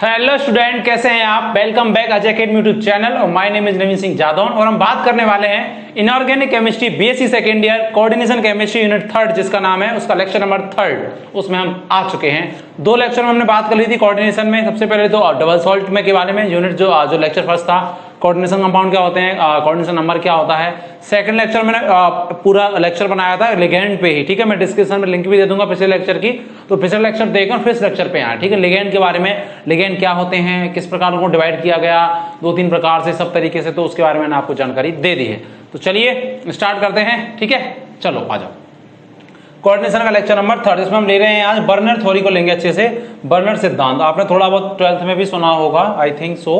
Hello student, कैसे हैं आप। Welcome back Ajay academy YouTube channel और माय नेम इज नवीन सिंह जादौन और हम बात करने वाले हैं inorganic chemistry BSc second year coordination chemistry unit 3 जिसका नाम है, उसका लेक्चर नंबर 3 उसमें हम आ चुके हैं। दो लेक्चर में हमने बात कर ली थी कोऑर्डिनेशन में। सबसे पहले तो डबल सॉल्ट में के बारे में यूनिट जो लेक्चर फर्स्ट था, कोऑर्डिनेशन कंपाउंड क्या होते हैं, कोऑर्डिनेशन नंबर क्या होता है। सेकंड लेक्चर मैंने पूरा लेक्चर बनाया था लिगेंड पे ही, ठीक है। मैं डिस्क्रिप्शन में लिंक भी दे दूंगा पिछले लेक्चर की, तो पिछले लेक्चर देखकर फिर इस लेक्चर पे आए, ठीक है। लिगेंड के बारे में, लिगेंड क्या होते हैं, किस प्रकार उनको डिवाइड किया गया, 2-3 प्रकार से, सब तरीके से, तो उसके बारे में मैंने आपको जानकारी दे दी है। तो चलिए स्टार्ट करते हैं, ठीक है। चलो आ जाओ। कोऑर्डिनेशन का लेक्चर नंबर 3 इसमें हम ले रहे हैं आज बर्नर थ्योरी को लेंगे अच्छे से। बर्नर सिद्धांत आपने थोड़ा बहुत 12th में भी सुना होगा, आई थिंक सो।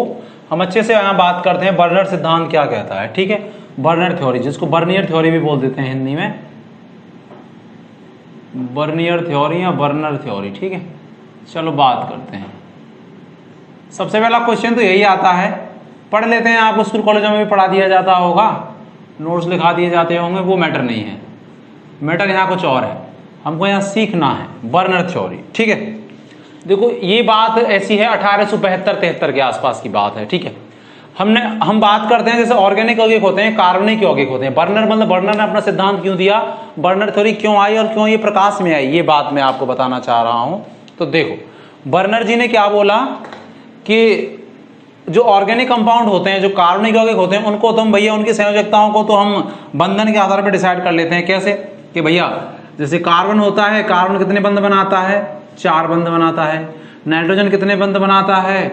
हम अच्छे से यहाँ बात करते हैं बर्नर सिद्धांत क्या कहता है, ठीक है। बर्नर थ्योरी, जिसको बर्नियर थ्योरी भी बोल देते हैं हिंदी में, बर्नियर थ्योरी या बर्नर थ्योरी, ठीक है। चलो बात करते हैं। सबसे पहला क्वेश्चन तो यही आता है, पढ़ लेते हैं। आपको स्कूल कॉलेजों में भी पढ़ा दिया जाता होगा, नोट्स लिखा दिए जाते होंगे, वो मैटर नहीं है। मैटर यहाँ कुछ और है, हमको यहाँ सीखना है बर्नर थ्योरी, ठीक है। देखो ये बात ऐसी है 1872-73 के आसपास की बात है, ठीक है। हम बात करते हैं जैसे ऑर्गेनिक यौगिक होते हैं, कार्बनिक यौगिक होते हैं। बर्नर मतलब बर्नर ने अपना सिद्धांत क्यों दिया, बर्नर थ्योरी क्यों आई और क्यों ये प्रकाश में आई, ये बात मैं आपको बताना चाह रहा हूं। तो देखो बर्नर जी ने क्या बोला कि जो ऑर्गेनिक कंपाउंड होते हैं, जो कार्बनिक यौगिक होते हैं, उनको तो हम भैया उनकी संयोजकताओं को तो हम बंधन के आधार पर डिसाइड कर लेते हैं। कैसे कि भैया जैसे कार्बन होता है, कार्बन कितने बंध बनाता है, 4 बंध बनाता है। नाइट्रोजन कितने बंध बनाता है,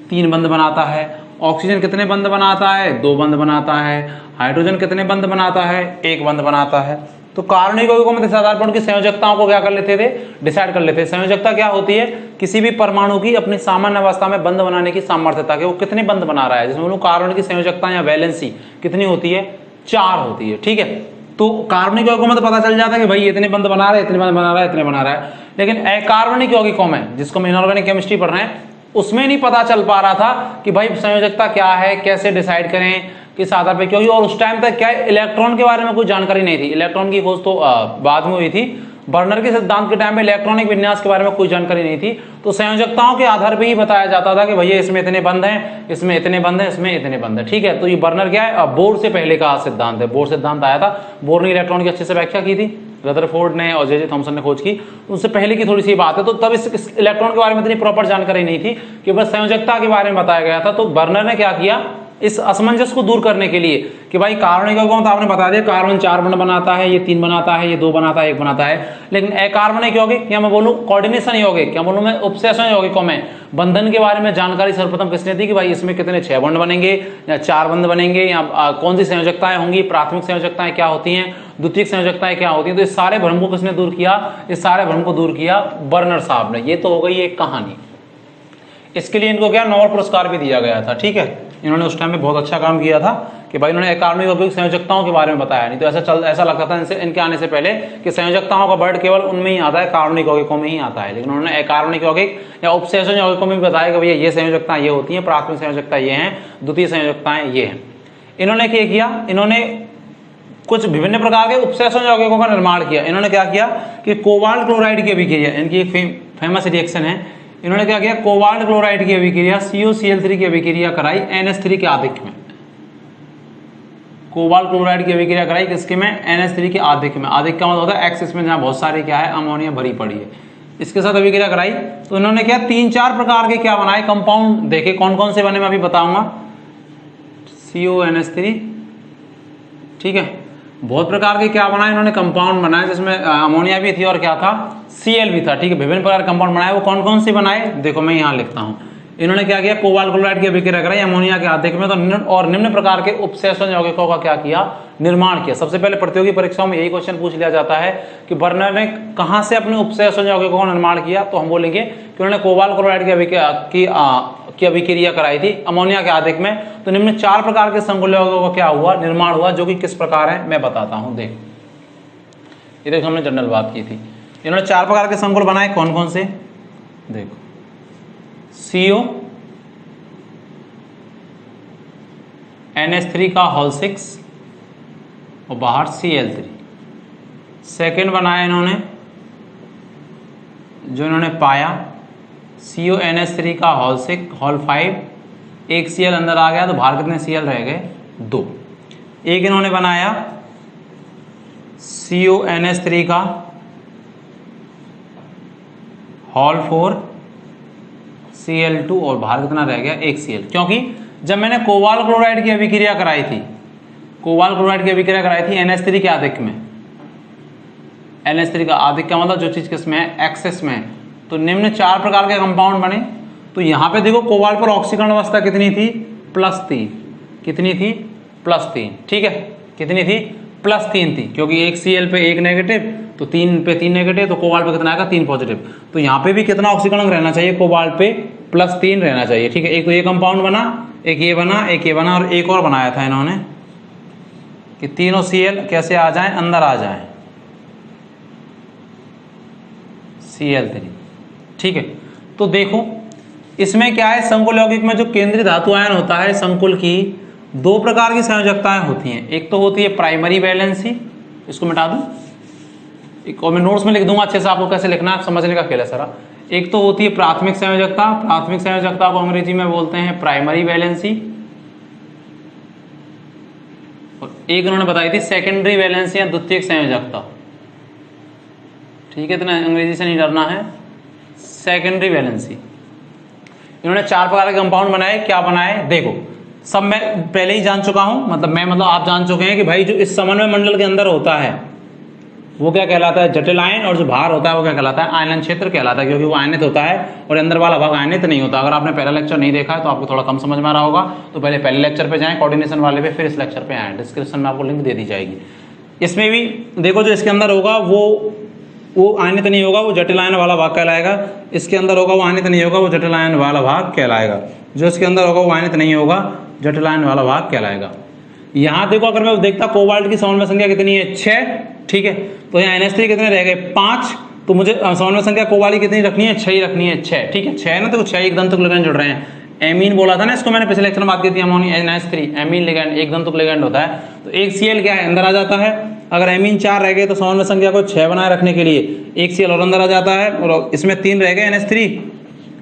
3 बंध बनाता है। ऑक्सीजन कितने बंध बनाता है, 2 बंध बनाता है। हाइड्रोजन कितने बंध बनाता है, 1 बंध बनाता है। तो कार्बनिक यौगिकों में इस आधार पर उनकी संयोजकताओं को क्या कर लेते थे, डिसाइड कर लेते थे। संयोजकता क्या होती है, किसी भी परमाणु की अपनी सामान्य अवस्था में बंध बनाने की सामर्थ्यता के वो कितने बंध बना रहा है, जिसमें कार्बन की संयोजकता या वैलेंसी कितनी होती है, 4 होती है, ठीक है। तो कार्बनिक यौगिकों में तो पता चल जाता है कि भाई इतने बंध बना रहा है, इतने बंध बना रहा है, इतने बना रहा है। लेकिन अकार्बनिक यौगिकों में, जिसको हम इनऑर्गेनिक केमिस्ट्री पढ़ रहे हैं, उसमें नहीं पता चल पा रहा था कि भाई संयोजकता क्या है, कैसे डिसाइड करें, किस आधार पर, क्योंकि और उस टाइम तक क्या इलेक्ट्रॉन के बारे में कोई जानकारी नहीं थी। इलेक्ट्रॉन की खोज तो बाद में हुई थी। बर्नर के सिद्धांत के टाइम में इलेक्ट्रॉनिक विन्यास के बारे में कोई जानकारी नहीं थी। तो संयोजकताओं के आधार पर ही बताया जाता था कि भैया इसमें इतने बंध हैं, इसमें इतने बंध हैं, इसमें इतने बंध हैं, ठीक है। तो ये बर्नर क्या है, बोर से पहले का सिद्धांत है। बोर सिद्धांत आया था, बोर ने इलेक्ट्रॉन की अच्छे से व्याख्या की थी, रदरफोर्ड ने और जे थॉमसन ने खोज की, उनसे पहले की थोड़ी सी बात है। तो तब इस इलेक्ट्रॉन के बारे में इतनी प्रॉपर जानकारी नहीं थी कि बस संयोजकता के बारे में बताया गया था। तो बर्नर ने क्या किया, इस असमंजस को दूर करने के लिए कि भाई कार्बनिक यौगिकों तो आपने बता दिया, कार्बन 4 बंध बनाता है, ये 3 बनाता है, ये 2 बनाता है, 1 बनाता है। लेकिन अकार्बनिक यौगिक या मैं बोलूं कोऑर्डिनेशन यौगिक, क्या बोलूं मैं, उपसेचन यौगिकों में बंधन के बारे में जानकारी सर्वप्रथम किसने दी कि भाई इसमें कितने 6 बंध बनेंगे या 4 बंध बनेंगे, या कौन सी संयोजकताएं होंगी, प्राथमिक संयोजकताएं क्या होती हैं, द्वितीयक संयोजकताएं क्या होती हैं। तो इस सारे भ्रम को किसने दूर किया, इस सारे भ्रम को दूर किया बर्नर साहब ने। ये तो हो गई एक कहानी। इसके लिए इनको क्या नोबेल पुरस्कार भी दिया गया था, ठीक है। इन्होंने उस टाइम में बहुत अच्छा काम किया था कि भाई इन्होंने अकार्बनिक यौगिक संयोजकताओं के बारे में बताया। नहीं तो ऐसा लगता था इनके आने से पहले कि संयोजकताओं का वर्ड केवल उनमें ही आता है, कार्बनिक यौगिकों में ही आता है। लेकिन उन्होंने अकार्बनिक यौगिक या उपसेचन यौगिकों में भी बताया कि भैया ये संयोजकताएं ये होती हैं, प्राथमिक संयोजकता ये हैं, द्वितीय संयोजकताएं ये हैं। इन्होंने क्या किया, इन्होंने कुछ विभिन्न प्रकार के उपसेचन यौगिकों का निर्माण किया। इन्होंने क्या किया कि कोबाल्ट क्लोराइड की अभिक्रिया, इनकी एक फेमस रिएक्शन है। इन्होंने क्या किया, कोबाल्ट क्लोराइड की अभिक्रिया CuCl3 की अभिक्रिया कराई NH3 के आधिक्य में। कोबाल्ट क्लोराइड की अभिक्रिया कराई किसके में, NH3 के आधिक्य में। आधिक्य का मतलब होता है एक्स, इसमें जहां बहुत सारे क्या है अमोनिया भरी पड़ी है, इसके साथ अभिक्रिया कराई। तो इन्होंने क्या 3-4 प्रकार के क्या बनाए कंपाउंड, देखे कौन कौन से बने मैं अभी बताऊंगा। CONH3, ठीक है। बहुत प्रकार के क्या बनाए इन्होंने कंपाउंड बनाए, जिसमें अमोनिया भी थी और क्या था, Cl भी था, ठीक है। विभिन्न प्रकार के कंपाउंड बनाए। वो कौन कौन से बनाए, देखो मैं यहाँ लिखता हूँ। इन्होंने क्या किया, कोबाल्ट क्लोराइड की अभिक्रिया कराई अमोनिया के आधिक्य में, तो निम्न प्रकार के उपसेचन यौगिकों का क्या किया, निर्माण किया। सबसे पहले प्रतियोगी परीक्षाओं में यही क्वेश्चन पूछ लिया जाता है कि बर्नर ने कहां से अपने उपसेचन यौगिकों का निर्माण किया। तो हम बोलेंगे कि उन्होंने कोबाल्ट क्लोराइड की अभिक्रिया कराई थी अमोनिया के आधिक्य में। तो निम्न 4 प्रकार के संकुल यौगिकों का क्या हुआ, निर्माण हुआ, जो कि किस प्रकार है मैं बताता हूं। ये देखो हमने जनरल बात की थी। इन्होंने 4 प्रकार के संकुल बनाए, कौन कौन से, देखो CO NH3 का होल 6 और बाहर Cl3। सेकेंड बनाया इन्होंने, जो इन्होंने पाया CONH3 का होल 6 होल 5, एक Cl अंदर आ गया तो बाहर कितने Cl रह गए? 2। एक इन्होंने बनाया CONH3 का होल 4 Cl2 और बाहर कितना रह गया? एक Cl। क्योंकि जब मैंने कोबाल्ट क्लोराइड की अभिक्रिया कराई थी, कोबाल्ट क्लोराइड की अभिक्रिया कराई थी NH3 के आधिक्य में, NH3 का आधिक्य का मतलब जो चीज किसमें है? एक्सेस में है। तो निम्न 4 प्रकार के कंपाउंड बने। तो यहाँ पे देखो कोबाल्ट पर ऑक्सीकरण अवस्था कितनी थी? +3। कितनी थी? +3। ठीक है, कितनी थी? +3 थी, क्योंकि एक Cl पे 1 नेगेटिव तो 3 पे 3 नेगेटिव, तो कोबाल्ट पे कितना आएगा? 3 पॉजिटिव। तो यहाँ पे भी कितना ऑक्सीकरण रहना चाहिए? कोबाल्ट पे +3 रहना चाहिए। ठीक है, एक तो ये कंपाउंड बना, एक ये बना, एक ये बना, और एक और बनाया था इन्होंने कि तीनों Cl कैसे आ जाएं? अंदर आ जाएं, Cl3। ठीक है, तो देखो इसमें क्या है? संकुल यौगिक में जो केंद्रीय धातु आयन होता है संकुल की 2 प्रकार की संयोजकताएं होती हैं। एक तो होती है प्राइमरी वैलेंसी, इसको मिटा दूं, एक और मैं नोट्स में लिख दूंगा अच्छे से, आपको कैसे लिखना है समझने का खेल है सारा। एक तो होती है प्राथमिक संयोजकता, प्राथमिक संयोजकता को अंग्रेजी में बोलते हैं प्राइमरी वैलेंसी, और एक उन्होंने बताई थी सेकेंडरी वैलेंसी या द्वितीयक संयोजकता। ठीक है, इतना अंग्रेजी से नहीं डरना है। सेकेंडरी वैलेंसी, इन्होंने 4 प्रकार के कंपाउंड बनाए। क्या बनाए? देखो, सब मैं पहले ही जान चुका हूं, मतलब आप जान चुके हैं कि भाई जो इस समन्वय मंडल के अंदर होता है वो क्या कहलाता है? जटिल आयन। और जो बाहर होता है वो क्या कहलाता है? आयनन क्षेत्र कहलाता है, क्योंकि वो आयनित होता है और अंदर वाला भाग आयनित नहीं होता। अगर आपने पहला लेक्चर नहीं देखा है तो आपको थोड़ा कम समझ में आ रहा होगा, तो पहले लेक्चर पे जाएं, कोऑर्डिनेशन वाले पे, फिर इस लेक्चर पे आए। डिस्क्रिप्शन में आपको लिंक दे दी जाएगी। इसमें भी देखो, जो इसके अंदर होगा वो आयनित नहीं होगा, वो जटिल आयन वाला भाग कहलाएगा। इसके अंदर होगा वो आयनित नहीं होगा, वो जटिल आयन वाला भाग कहलाएगा। जो इसके अंदर होगा वो आयनित नहीं होगा, जटिल आयन वाला भाग कहलाएगा। यहाँ देखो, अगर मैं देखता कोबाल्ट की समन्वय संख्या कितनी है? 6। ठीक है, तो यहाँ NH3 कितने रह गए? 5। तो मुझे समन्वय संख्या कोबाल्ट की कितनी रखनी है? 6 ही रखनी है। 6। ठीक है, 6 है ना, तो 6 एक दंतुक लिगैंड जुड़ रहे हैं। एमीन बोला था ना इसको मैंने पिछले लेक्चर में बात की थी, अमोनिया NH3 एमीन लिगैंड, एक दंतुक लिगैंड होता है। तो एक Cl क्या है? अंदर आ जाता है। अगर एमीन 4 रह गए तो समन्वय संख्या को 6 बनाए रखने के लिए एक Cl और अंदर आ जाता है, और इसमें 3 रह गए NH3,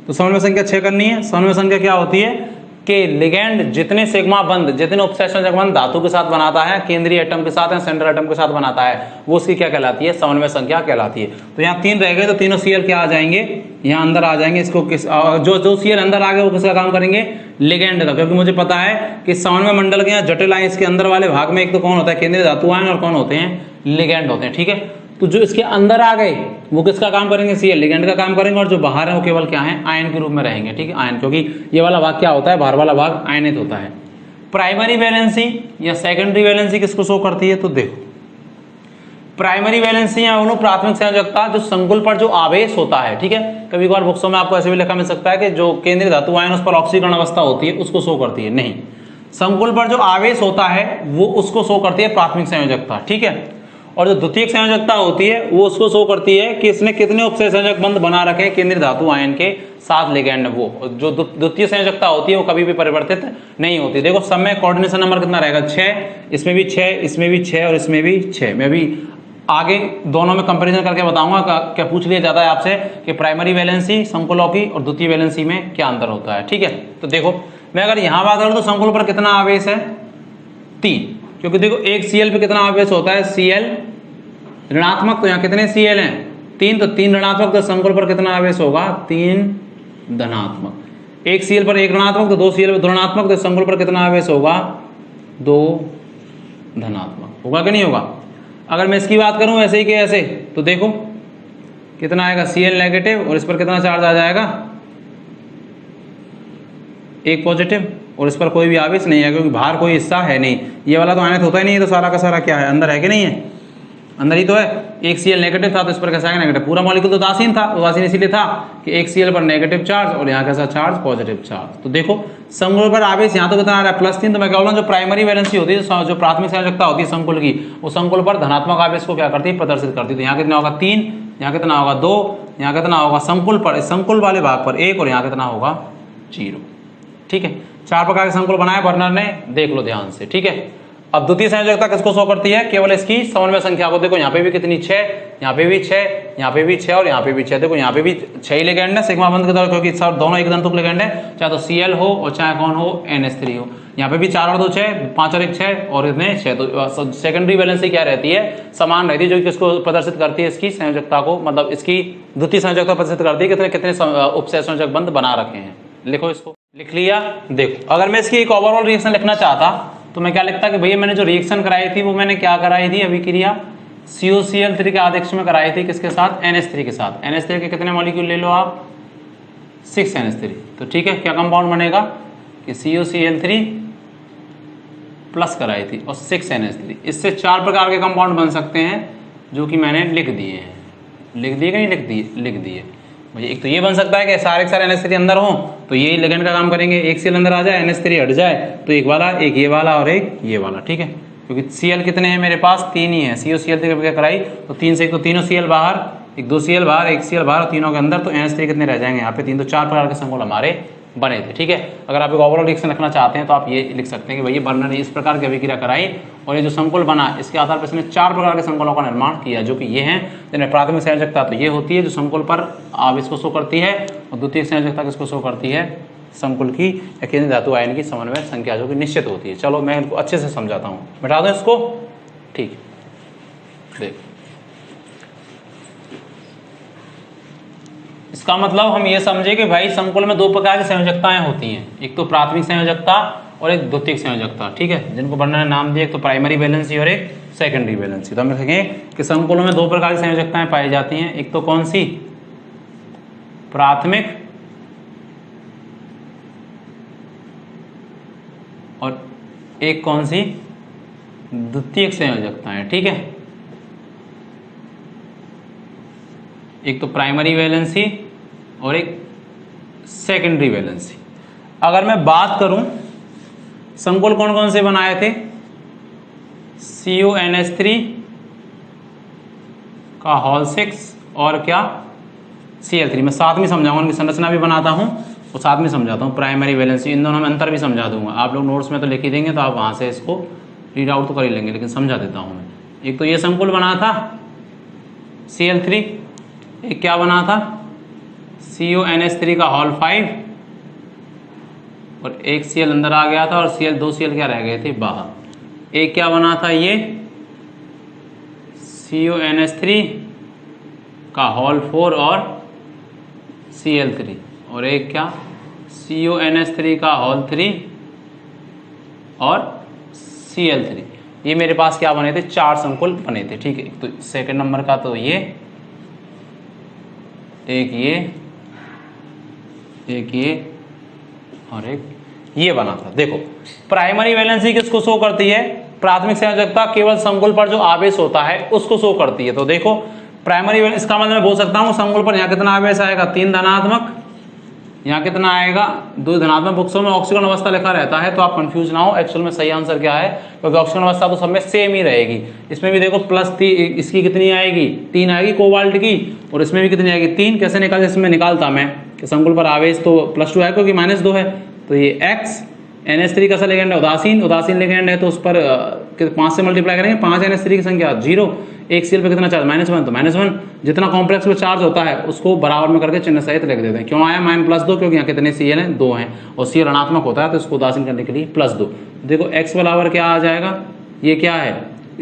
तो समन्वय संख्या 6 करनी है। समन्वय संख्या क्या होती है कि लिगैंड जितने सिग्मा बंध, जितने उपसंयोजक बंध धातु के साथ बनाता है, केंद्रीय एटम के साथ या सेंट्रल एटम के साथ बनाता है, वो उसकी क्या कहलाती है? समन्वय संख्या कहलाती है। तो यहाँ 3 रह गए तो तीनों Cl क्या आ जाएंगे? यहाँ अंदर आ जाएंगे। इसको जो Cl अंदर आ गए वो किसका काम करेंगे? लिगैंड का, क्योंकि मुझे पता है कि समन्वय मंडल के यहाँ जटिल आयन के अंदर वाले भाग में एक तो कौन होता है? केंद्रीय धातु आयन, और कौन होते हैं? लिगैंड होते हैं। ठीक है, तो जो इसके अंदर आ गए वो किसका काम करेंगे? Cl लिगैंड का काम करेंगे, और जो बाहर है वो केवल क्या है? आयन के रूप में रहेंगे। ठीक है, आयन, क्योंकि ये वाला भाग क्या होता है? बाहर वाला भाग आयनित होता है। प्राइमरी वैलेंसी या सेकेंडरी वैलेंसी किसको शो करती है? तो देखो, प्राइमरी वैलेंसी या प्राथमिक संयोजकता, जो संकुल पर जो आवेश होता है। ठीक है, कभी कभार बुक्सों में आपको ऐसे भी लिखा मिल सकता है कि जो केंद्रीय धातु आयन उस पर ऑक्सीकरण अवस्था होती है उसको शो करती है। नहीं, संकुल पर जो आवेश होता है वो उसको शो करती है प्राथमिक संयोजकता। ठीक है, और जो द्वितीयक संयोजकता होती है वो उसको शो करती है कि इसने कितने उपसंयोजक बंध बना रखे हैं केंद्रीय धातु आयन के साथ लिगैंड। वो जो द्वितीय संयोजकता होती है वो कभी भी परिवर्तित नहीं होती। देखो, सब में कोऑर्डिनेशन नंबर कितना रहेगा? 6। इसमें भी 6, इसमें भी 6 और इसमें भी 6। मैं भी आगे दोनों में कंपैरिजन करके बताऊंगा। क्या पूछ लिया जाता है आपसे कि प्राइमरी वैलेंसी संकुलों की और द्वितीय वैलेंसी में क्या अंतर होता है। ठीक है, तो देखो, मैं अगर यहाँ बात करूँ तो संकुल पर कितना आवेश है? 3। क्योंकि देखो, एक Cl पे कितना आवेश होता है? Cl ऋणात्मक, तो यहाँ कितने Cl हैं? 3। तो 3 ऋणात्मक, तो संकुल पर कितना आवेश होगा? 3 धनात्मक। एक Cl पर 1 ऋणात्मक, तो 2 Cl पर 2 ऋणात्मक, तो संकुल पर कितना आवेश होगा? 2 धनात्मक। होगा कि नहीं होगा? अगर मैं इसकी बात करूं ऐसे ही कि ऐसे, तो देखो कितना आएगा? Cl नेगेटिव, और इस पर कितना चार्ज आ जाएगा? 1 पॉजिटिव, और इस पर कोई भी आवेश नहीं है क्योंकि बाहर कोई हिस्सा है नहीं। ये वाला तो आयनित होता ही नहीं है, तो सारा का सारा क्या है? अंदर है कि नहीं है? अंदर ही तो है। एक Cl नेगेटिव था तो इस पर कैसा आएगा? नेगेटिव। पूरा मॉलिक्यूल तो उदासीन था, उदासीन इसीलिए था कि एक Cl पर नेगेटिव चार्ज और यहाँ कैसा चार्ज? Positive charge. तो देखो, संकुल पर आवेश यहाँ तो कितना आ रहा है? +3। तो मैं क्या बोल रहा हूँ, जो प्राइमरी वैलेंसी होती है, जो प्राथमिक संयोजकता होती है संकुल की, वो संकुल पर धनात्मक आवेश को क्या करती है? प्रदर्शित करती है। तो यहाँ कितना होगा? 3, यहाँ कितना होगा? 2, यहाँ कितना होगा? संकुल पर, संकुल वाले भाग पर 1, और यहाँ कितना होगा? 0। ठीक है, 4 प्रकार के संकुल बनाए बर्नर ने, देख लो ध्यान से। ठीक है, अब द्वितीय संयोजकता किसको शो करती है? केवल इसकी समन्वय संख्या को। देखो यहाँ पे भी कितनी 6, यहाँ पे भी 6, यहाँ पे भी 6 और यहाँ पे भी 6। देखो यहाँ पे भी 6 ही लिगेंड है सिग्मा बंध के द्वारा, क्योंकि सब दोनों एक दंतुक लिगेंड है, चाहे तो Cl हो और चाहे कौन हो NH3 हो। यहाँ पे भी 4 और 2 6, 5 और 1 6 और इतने 6। तो सेकेंडरी वैलेंसी क्या रहती है? समान रहती है, जो किसको प्रदर्शित करती है? इसकी संयोजकता को, मतलब इसकी द्वितीय संयोजकता प्रदर्शित करती है कितने कितने उपसय संयोजक बंध बना रखे हैं। लिखो, इसको लिख लिया। देखो अगर मैं इसकी एक ओवरऑल रिएक्शन लिखना चाहता तो मैं क्या लिखता कि भैया मैंने जो रिएक्शन कराई थी वो मैंने क्या कराई थी? अभिक्रिया COCl3 के आदेश में कराई थी, किसके साथ? NH3 के साथ। NH3 के कितने मॉलिक्यूल ले लो आप? 6 NH3। तो ठीक है, क्या कंपाउंड बनेगा कि COCl3 प्लस कराई थी और 6 NH3। इससे 4 प्रकार के कंपाउंड बन सकते हैं, जो कि मैंने लिख दिए हैं। लिख दिए कि नहीं लिख दिए? लिख दिए भैया। एक तो ये बन सकता है कि सारे NH3 अंदर हो तो ये लिगेंड का काम करेंगे, एक Cl अंदर आ जाए, NH3 हट जाए, तो एक वाला, एक ये वाला और एक ये वाला। ठीक है, क्योंकि Cl कितने हैं मेरे पास? 3 ही है। COCl3 कराई तो 3 से एक तो तीनों Cl बाहर, एक 2 Cl बाहर, एक Cl बाहर, तीनों के अंदर, तो NH3 कितने रह जाएंगे यहाँ पे? 3। तो 4 प्रकार के संकुल हमारे बने थे। ठीक है, अगर आप एक ओवरऑल रिएक्शन लिखना चाहते हैं तो आप ये लिख सकते हैं कि भैया बर्नर ने इस प्रकार की अभिक्रिया कराई और ये जो संकुल बना इसके आधार पर इसने 4 प्रकार के संकुलों का निर्माण किया, जो कि ये हैं। जिनमें प्राथमिक संयोजकता तो ये होती है जो संकुल पर आवेश को शो करती है, और द्वितीय संयोजकता किसको शो करती है? संकुल की या केंद्रीय धातु आयन की समन्वय संख्या, जो कि निश्चित होती है। चलो मैं इनको अच्छे से समझाता हूँ, बैठा दो इसको। ठीक, देख इसका मतलब हम ये समझे कि भाई संकुल में 2 प्रकार की संयोजकताएं होती हैं, एक तो प्राथमिक संयोजकता और एक द्वितीयक संयोजकता। ठीक है, जिनको बर्नर ने नाम दिया, एक तो प्राइमरी वैलेंसी और एक सेकेंडरी वैलेंसी। तो हम लिखेंगे कि संकुलों में 2 प्रकार की संयोजकताएं पाई जाती हैं, एक तो कौन सी? प्राथमिक और एक कौन सी? द्वितीयक संयोजकताएं। ठीक है, एक तो प्राइमरी वैलेंसी और एक सेकेंडरी वैलेंसी। अगर मैं बात करूं संकुल कौन कौन से बनाए थे? CONH3 का होल 6 और क्या? Cl3। मैं साथ में समझाऊंगा, उनकी संरचना भी बनाता हूं और साथ में समझाता हूं। प्राइमरी वैलेंसी, इन दोनों में अंतर भी समझा दूंगा। आप लोग नोट्स में तो लिख ही देंगे, तो आप वहां से इसको रीड आउट तो कर ही लेंगे, लेकिन समझा देता हूं मैं। एक तो ये संकुल बना था Cl3, एक क्या बना था? CONH3 का होल 5 और एक Cl अंदर आ गया था और दो Cl क्या रह गए थे? बाहर। एक क्या बना था? ये CONH3 का होल 4 और Cl3, और एक क्या? CONH3 का होल 3 और Cl3। ये मेरे पास क्या बने थे? 4 संकुल बने थे। ठीक है, तो सेकंड नंबर का तो ये, एक ये और एक ये बना था। देखो प्राइमरी वैलेंसी किसको शो करती है? प्राथमिक संयोजकता केवल संकुल पर जो आवेश होता है उसको शो करती है। तो देखो प्राइमरी वैलेंसी, इसका मतलब मैं बोल सकता हूँ संकुल पर यहाँ कितना आवेश आएगा? 3 धनात्मक, यहाँ कितना आएगा? 2 धनात्मक। बुक्सों में ऑक्सीकरण अवस्था लिखा रहता है, तो आप कंफ्यूज ना हो, एक्चुअल में सही आंसर क्या है, क्योंकि ऑक्सीकरण अवस्था तो सब में सेम ही रहेगी। इसमें भी देखो +3, इसकी कितनी आएगी? 3 आएगी कोबाल्ट की, और इसमें भी कितनी आएगी? 3। कैसे निकाल? इसमें निकालता मैं कि संकुल पर आवेश तो +2 है, क्योंकि -2 है, तो ये X NH3 का लिगेंड है उदासीन लिगेंड है, तो उस पर 5 से मल्टीप्लाई करेंगे, 5 NH3 की संख्या 0, एक Cl पे कितना चार्ज? -1, तो -1। जितना कॉम्प्लेक्स पे चार्ज होता है उसको बराबर में करके चिन्ह सहित लिख देते हैं। क्यों आया -2? क्योंकि यहाँ कितने Cl हैं? 2 हैं, और Cl ऋणात्मक होता है तो इसको उदासीन करने के लिए +2। देखो X बराबर क्या आ जाएगा? ये क्या है?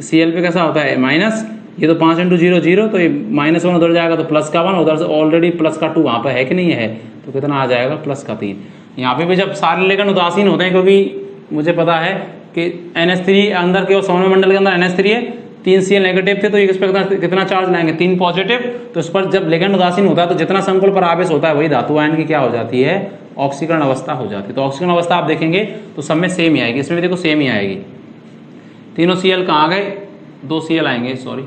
Cl पे कैसा होता है? माइनस, ये तो 5 × 0 0, तो ये -1 उधर जाएगा तो +1, उधर से ऑलरेडी +2 वहाँ पर है कि नहीं है, तो कितना आ जाएगा? +3। यहाँ पे भी जब सारे लिगेंड उदासीन होते हैं, क्योंकि मुझे पता है कि NH3 अंदर के समन्वय मंडल के अंदर NH3 है, 3 Cl नेगेटिव थे, तो ये इस पर कितना चार्ज लाएंगे? 3 पॉजिटिव। तो इस पर जब लिगेंड उदासीन होता है तो जितना संकुल पर आवेश होता है वही धातु आयन की क्या हो जाती है? ऑक्सीकरण अवस्था हो जाती है। तो ऑक्सीकरण अवस्था आप देखेंगे तो सब में सेम ही आएगी, इसमें भी देखो सेम ही आएगी। तीनों Cl कहाँ गए? 2 Cl आएंगे, सॉरी,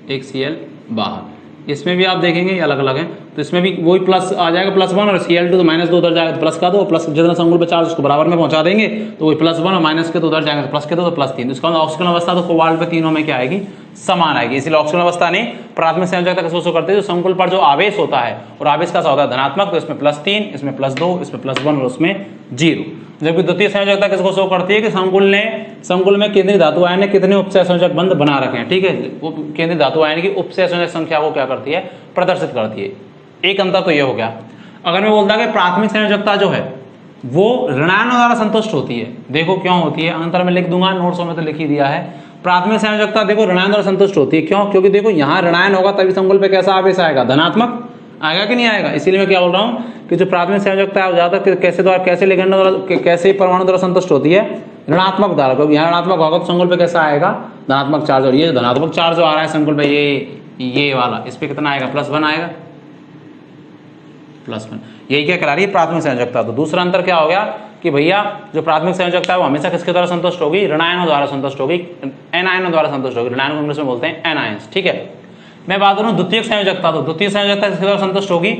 एक Cl बाहर। इसमें भी आप देखेंगे अलग अलग है, तो इसमें भी वही प्लस आ जाएगा, +1, और Cl2 तो -2 उधर जाएगा, प्लस का 2, प्लस जितना संकुल पे चार्ज उसको बराबर में पहुंचा देंगे, तो वही +1 और माइनस के तो उधर जाएंगे, तो प्लस के 2 तो +3। इसका ऑक्सीकरण अवस्था तो कोबाल्ट पे तीनों में क्या आएगी? समान आएगी, इसलिए ऑक्सीजन अवस्था नहीं। प्राथमिक संयोजकता किसको शो करती है, जो संकुल पर जो आवेश होता है और आवेश का होता है धनात्मक, तो इसमें +3, इसमें +2, इसमें +1 और उसमें 0। जबकि द्वितीय संयोजकता किसको शो करती है कि संकुल में केंद्रीय धातु आयन ने कितने उपचय संयोजक बंध बना रखे हैं, ठीक है। वो केंद्रीय धातु आयन की उपचय संयोजक संख्या को क्या करती है, प्रदर्शित करती है। एक अंतर तो ये हो गया। अगर मैं बोलता कि प्राथमिक संयोजकता जो है वो ऋणायनों द्वारा संतुष्ट होती है, देखो क्यों होती है, अंतर में लिख दूंगा, नोट्सों में तो लिख ही दिया है। प्राथमिक संयोजकता देखो ऋणायन द्वारा संतुष्ट होती है, क्यों, क्योंकि देखो यहाँ ऋणायन होगा तभी संकुल पे कैसा आवेश आएगा, धनात्मक आएगा कि नहीं आएगा। इसीलिए मैं क्या बोल रहा हूँ कि जो प्राथमिक संयोजकता है ज्यादातर कैसे लिगेंड द्वारा, कैसे परमाणु द्वारा संतुष्ट होती है, ऋणात्मक द्वारा, क्योंकि यहाँ ऋणात्मक होगा तो संकुल पे कैसा आएगा, धनात्मक चार्ज। और ये धनात्मक चार्ज जो आ रहा है संकुल पे, ये वाला, इस पे कितना आएगा, +1 आएगा, +1। यही क्या करा रही है प्राथमिक संयोजकता। तो दूसरा अंतर क्या हो गया कि भैया जो प्राथमिक संयोजकता है वो हमेशा किसके द्वारा संतुष्ट होगी, ऋणायनों द्वारा संतुष्ट होगी, एनायनों द्वारा संतुष्ट होगी। ऋणायन को इंग्लिश में बोलते हैं एनायंस, ठीक है। मैं बात करूं द्वितीयक संयोजकता, तो द्वितीय संयोजकता किसके द्वारा संतुष्ट होगी,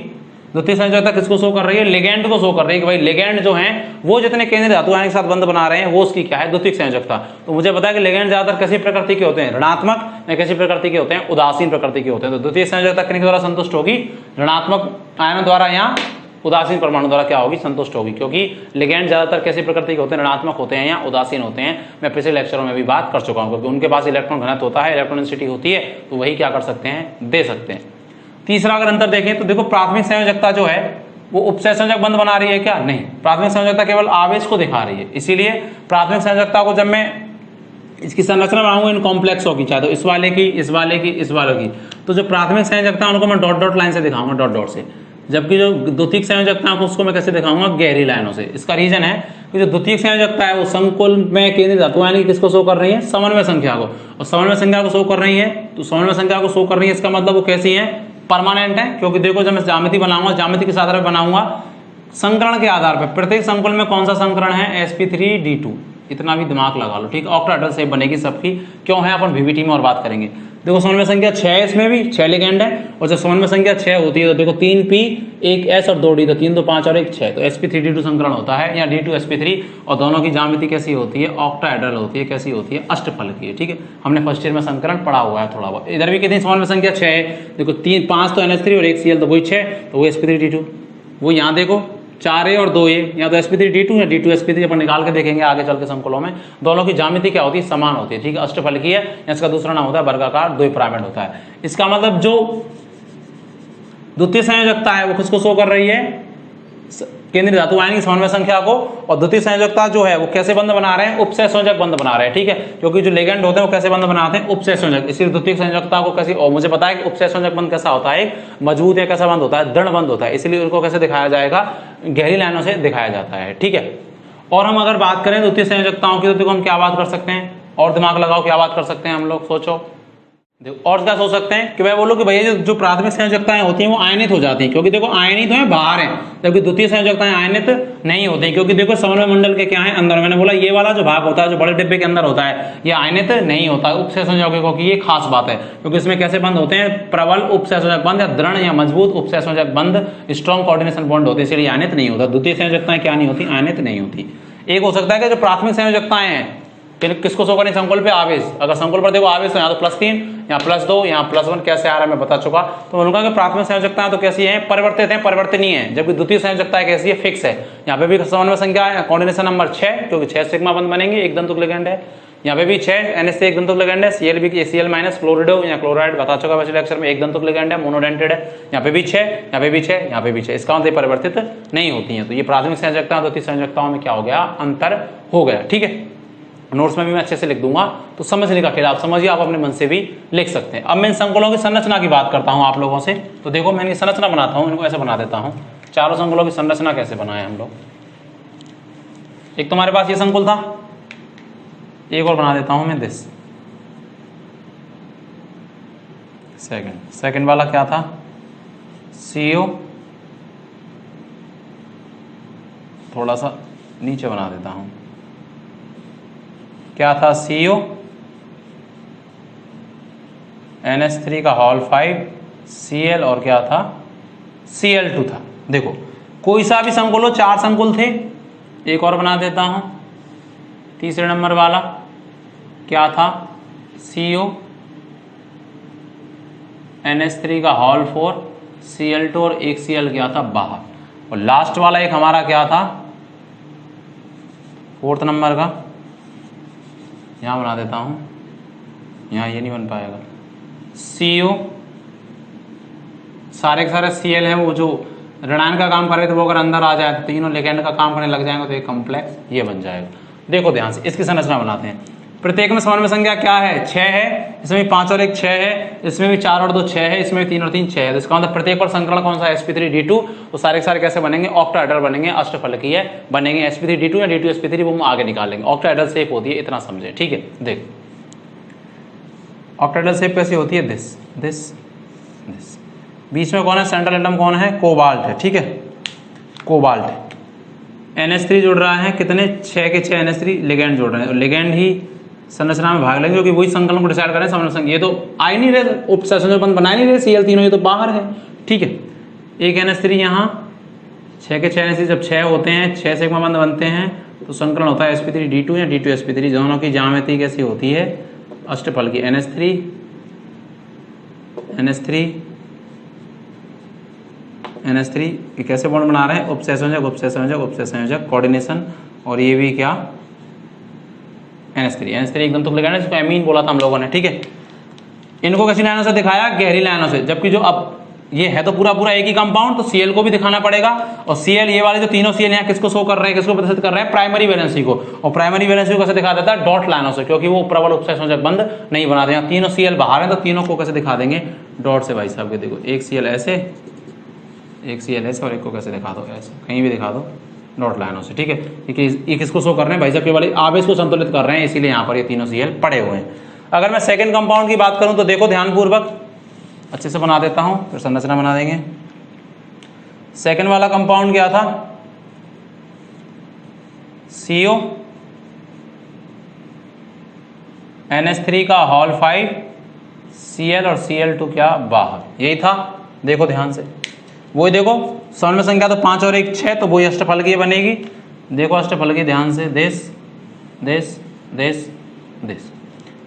द्वितीय संयोजकता किसको शो कर रही है, लिगेंड को शो कर रही है कि भाई लिगेंड जो है वो जितने केंद्रीय धातु आयन के साथ बंध बना रहे हैं वो उसकी क्या है, द्वितीयक संयोजकता। तो मुझे पता है कि लिगेंड ज्यादातर कैसी प्रकृति के होते हैं, ऋणात्मक, या कैसी प्रकृति के होते हैं, उदासीन प्रकृति के होते हैं। तो द्वितीय संयोजकता किसके द्वारा संतुष्ट होगी, ऋणात्मक आयनों द्वारा या उदासीन परमाणु द्वारा क्या होगी, संतुष्ट होगी, क्योंकि लिगेंड ज्यादातर कैसी प्रकृति के होते हैं, ऋणात्मक होते हैं या उदासीन होते हैं। मैं पिछले लेक्चरों में भी बात कर चुका हूं, क्योंकि उनके पास इलेक्ट्रॉन घनत्व होता है, इलेक्ट्रॉन डेंसिटी होती है, तो वही क्या कर सकते हैं, दे सकते हैं। तीसरा अगर अंतर देखें तो देखो प्राथमिक संयोजकता जो है वो उपचय संयोजक बंध बना रही है क्या, नहीं, प्राथमिक संयोजकता केवल आवेश को दिखा रही है। इसीलिए प्राथमिक संयोजकता को जब मैं इसकी संरचना बनाऊंगा इन कॉम्प्लेक्स होगी, चाहे तो इस वाले की, इस वाले की, इस वाले की, तो जो प्राथमिक संयोजकता उनको मैं डॉट डॉट लाइन से दिखाऊंगा, डॉट डॉट से, जबकि जो द्वितीयक संयोजकता है उसको मैं कैसे दिखाऊंगा, गहरी लाइनों से। इसका रीजन है कि जो द्वितीयक संयोजकता है वो संकुल में केंद्रीय धातु आयन किसको शो कर रही है, समन्वय संख्या को, और समन्वय संख्या को शो कर रही है, तो समन्वय संख्या को शो कर रही है, इसका मतलब वो कैसी है, परमानेंट है। क्योंकि देखो जब मैं ज्यामिति बनाऊंगा, ज्यामिति किस आधार पर बनाऊंगा, संकरण के आधार पर, प्रत्येक संकुल में कौन सा संकरण है, sp3d2, इतना भी दिमाग लगा लो, ठीक। ऑक्टाहेड्रल शेप बनेगी सबकी, क्यों है अपन VVT में और बात करेंगे। देखो समन्वय संख्या 6 है, इसमें भी 6 लिगेंड है, और जब समन्वय संख्या 6 होती है तो देखो 3p 1s और 2d, तो 3 2 5 और 1 6, तो sp3d2 संकरण होता है, या d2sp3, और दोनों की ज्यामिति कैसी होती है, ऑक्टाहेड्रल होती है, कैसी होती है, अष्टफलकीय है, ठीक है। हमने फर्स्ट ईयर में संकरण पढ़ा हुआ है थोड़ा बहुत। इधर भी कितनी समन्वय संख्या 6 है, देखो 5 तो NH3 और 1 Cl, तो वही 6, तो वो sp3d2। वो यहाँ देखो 4a और 2a, या तो sp3d2 या d2sp3, अपन निकाल के देखेंगे आगे चल के संकुलों में, दोनों की ज्यामिति क्या होती है, समान होती है, ठीक है, अष्टफलकीय है, या इसका दूसरा नाम होता है वर्गाकार द्विपिरामिड होता है। इसका मतलब जो द्वितीय संयोजकता है वो किसको शो कर रही है, केंद्रीय धातु आयन की समन्वय संख्या को, और द्वितीय संयोजकता जो है वो कैसे बंध बना रहे हैं, उपचय संयोजक बंध बना रहे हैं, ठीक है। क्योंकि जो लिगेंड होते हैं वो कैसे बंध बनाते हैं, उपचय संयोजक, इसलिए द्वितीय संयोजकता को कैसे, और मुझे पता है कि उपचय संयोजक बंध कैसा होता है, मजबूत या कैसा बंध होता है, दृढ़ बंध होता है, इसलिए उनको कैसे दिखाया जाएगा, गहरी लाइनों से दिखाया जाता है, ठीक है। और हम अगर बात करें द्वितीय संयोजकताओं की, तो देखो हम क्या बात कर सकते हैं, और दिमाग लगाओ क्या बात कर सकते हैं हम लोग, सोचो। और क्या सोच सकते हैं कि मैं बोलूं कि भैया जो प्राथमिक संयोजकताएं होती हैं वो आयनित हो जाती हैं, क्योंकि देखो आयनित है बाहर है, जबकि द्वितीय संयोजकताएं आयनित नहीं होती, क्योंकि देखो समन्वय मंडल के क्या है, अंदर। मैंने बोला ये वाला जो भाग होता है जो बड़े डिब्बे के अंदर होता है, ये आयनित नहीं होता है उपचय संयोजकों की, ये खास बात है, क्योंकि इसमें कैसे बंद होते हैं, प्रबल उपचय संयोजक बंध, या दृढ़ या मजबूत उपचय संयोजक बंध, स्ट्रॉन्ग कोऑर्डिनेशन बॉन्ड होते हैं, इसलिए आयनित नहीं होता। द्वितीय संयोजकताएं क्या नहीं होती, आयनित नहीं होती। एक हो सकता है कि जो प्राथमिक संयोजकताएं हैं किसको शो करें, संकुल पे आवेश, अगर संकुल पर देखो आवेश तो यहाँ तो +3, यहाँ +2, यहाँ +1 कैसे आ रहा है मैं बता चुका। तो उनका कि प्राथमिक संयोजकता तो कैसी है, परिवर्तित है, परिवर्तनीय है, जबकि द्वितीय संयोजकता कैसी है, फिक्स है। यहाँ पे भी समन्वय संख्या है, कोऑर्डिनेशन नंबर 6, क्योंकि 6 सिग्मा बंध बनेंगे, एक दंतुक लिगेंड है। यहाँ पे भी 6 NH से एक दंतुक लिगेंड है, Cl भी Cl- क्लोरिडो या क्लोराइड बता चुका पिछले लेक्चर में, एक दंतुक लिगेंड है, मोनोडेंटेड है। यहाँ पे भी 6, यहाँ पे भी 6, यहाँ पे भी 6, इसका मतलब परिवर्तित नहीं होती है। तो ये प्राथमिक संयोजकता द्वितीय संयोजकताओं में क्या हो गया, अंतर हो गया, ठीक है। नोट्स में भी मैं अच्छे से लिख दूंगा, तो समझने का खेल, आप समझिए, आप अपने मन से भी लिख सकते हैं। अब मैं इन संकुलों की संरचना की बात करता हूं आप लोगों से। तो देखो मैं इनकी संरचना बनाता हूं, इनको ऐसे बना देता हूं। चारों संकुलों की संरचना कैसे बनाए हम लोग, एक तुम्हारे पास ये संकुल था, एक और बना देता हूं मैं दिस, सेकंड वाला क्या था, CO, थोड़ा सा नीचे बना देता हूं, क्या था, CO, NH3 का होल 5, Cl, और क्या था, Cl2 था। देखो कोई सा भी संकुल हो, 4 संकुल थे, एक और बना देता हूं, तीसरे नंबर वाला क्या था, CO, NH3 का होल 4 Cl2 और एक Cl क्या था बाहर, और लास्ट वाला एक हमारा क्या था 4th नंबर का, यहाँ बना देता हूँ, यहाँ ये नहीं बन पाएगा, CO, सारे के सारे Cl हैं वो जो ऋणायन का काम कर रहे थे वो अगर अंदर आ जाए तो तीनों लिगेंड का काम करने लग जाएंगे तो एक कॉम्प्लेक्स ये बन जाएगा। देखो ध्यान से इसकी संरचना बनाते हैं। प्रत्येक में समन्वय संख्या क्या है 6 है, इसमें भी 5 और 1 6 है, इसमें भी 4 और 2 6 है, इसमें भी 3 और 3 6 है। तो इसका मतलब प्रत्येक पर संकरण कौन सा है sp3d2, तो सारे के सारे कैसे बनेंगे ऑक्टाहेड्रल बनेंगे, अष्टफलकीय बनेंगे, sp3d2 या d2 sp3 वो हम आगे निकालेंगे। ऑक्टाहेड्रल शेप होती है इतना समझे, ठीक है। देख ऑक्टाहेड्रल शेप कैसी होती है, दिस दिस दिस, बीच में कौन है सेंट्रल एटम कौन है कोबाल्ट है, ठीक है कोबाल्ट। NH3 जुड़ रहा है कितने 6 के 6 NH3 लिगेंड जुड़ रहे हैं, और लिगेंड ही संरचना में भाग लेंगे क्योंकि वही संकलन को डिसाइड करें समन्वय संख्या। ये तो आ ही नहीं रहे उपसंयोजक बंध बना नहीं रहे Cl तीनों, ये तो बाहर है, ठीक है। एक NH3 यहाँ 6 के 6 NH3 जब 6 होते हैं 6 सिग्मा बंध बनते हैं तो संकलन होता है sp3d2 या d2 sp3, दोनों की ज्यामिति कैसी होती है अष्टफल की। NH3 ये कैसे बॉन्ड बना रहे हैं उपसंयोजक उपसंयोजक उपसंयोजक कोऑर्डिनेशन, और ये भी क्या NH3 एकदम तुक लगाना, जिसको एमीन बोला था हम लोगों ने, ठीक है। इनको कैसी लाइनों से दिखाया गहरी लाइनों से, जबकि जो अब ये है तो पूरा एक ही कंपाउंड, तो Cl को भी दिखाना पड़ेगा, और Cl ये वाले जो तीनों Cl यहाँ किसको शो कर रहे हैं, किसको प्रदर्शित कर रहे हैं प्राइमरी वैलेंसी को, और प्राइमरी वैलेंसी को कैसे दिखा देता है डॉट लाइनों से, क्योंकि वो प्रबल उपसंयोजक बंध नहीं बनाते हैं। तीनों Cl बाहर हैं तो तीनों को कैसे दिखा देंगे डॉट से। भाई साहब के देखो एक Cl ऐसे, एक Cl ऐसे, और एक को कैसे दिखा दो ऐसे, कहीं भी दिखा दो डॉट लाइनों से, ठीक है। ये किसको शो कर रहे हैं भाई साहब केवल आवेश को संतुलित कर रहे हैं, इसीलिए यहाँ पर ये तीनों Cl पड़े हुए हैं। अगर मैं सेकंड कंपाउंड की बात करूं तो देखो ध्यानपूर्वक अच्छे से बना देता हूं, फिर संरचना बना देंगे। सेकंड वाला कंपाउंड क्या था CO, NH3 का होल 5 Cl और Cl2 क्या बाहर, यही था। देखो ध्यान से वही देखो समन्वय संख्या तो 5 और 1 6, तो वही अष्टफलकीय बनेगी। देखो अष्टफलकीय ध्यान से, दिस दिस दिस दिस,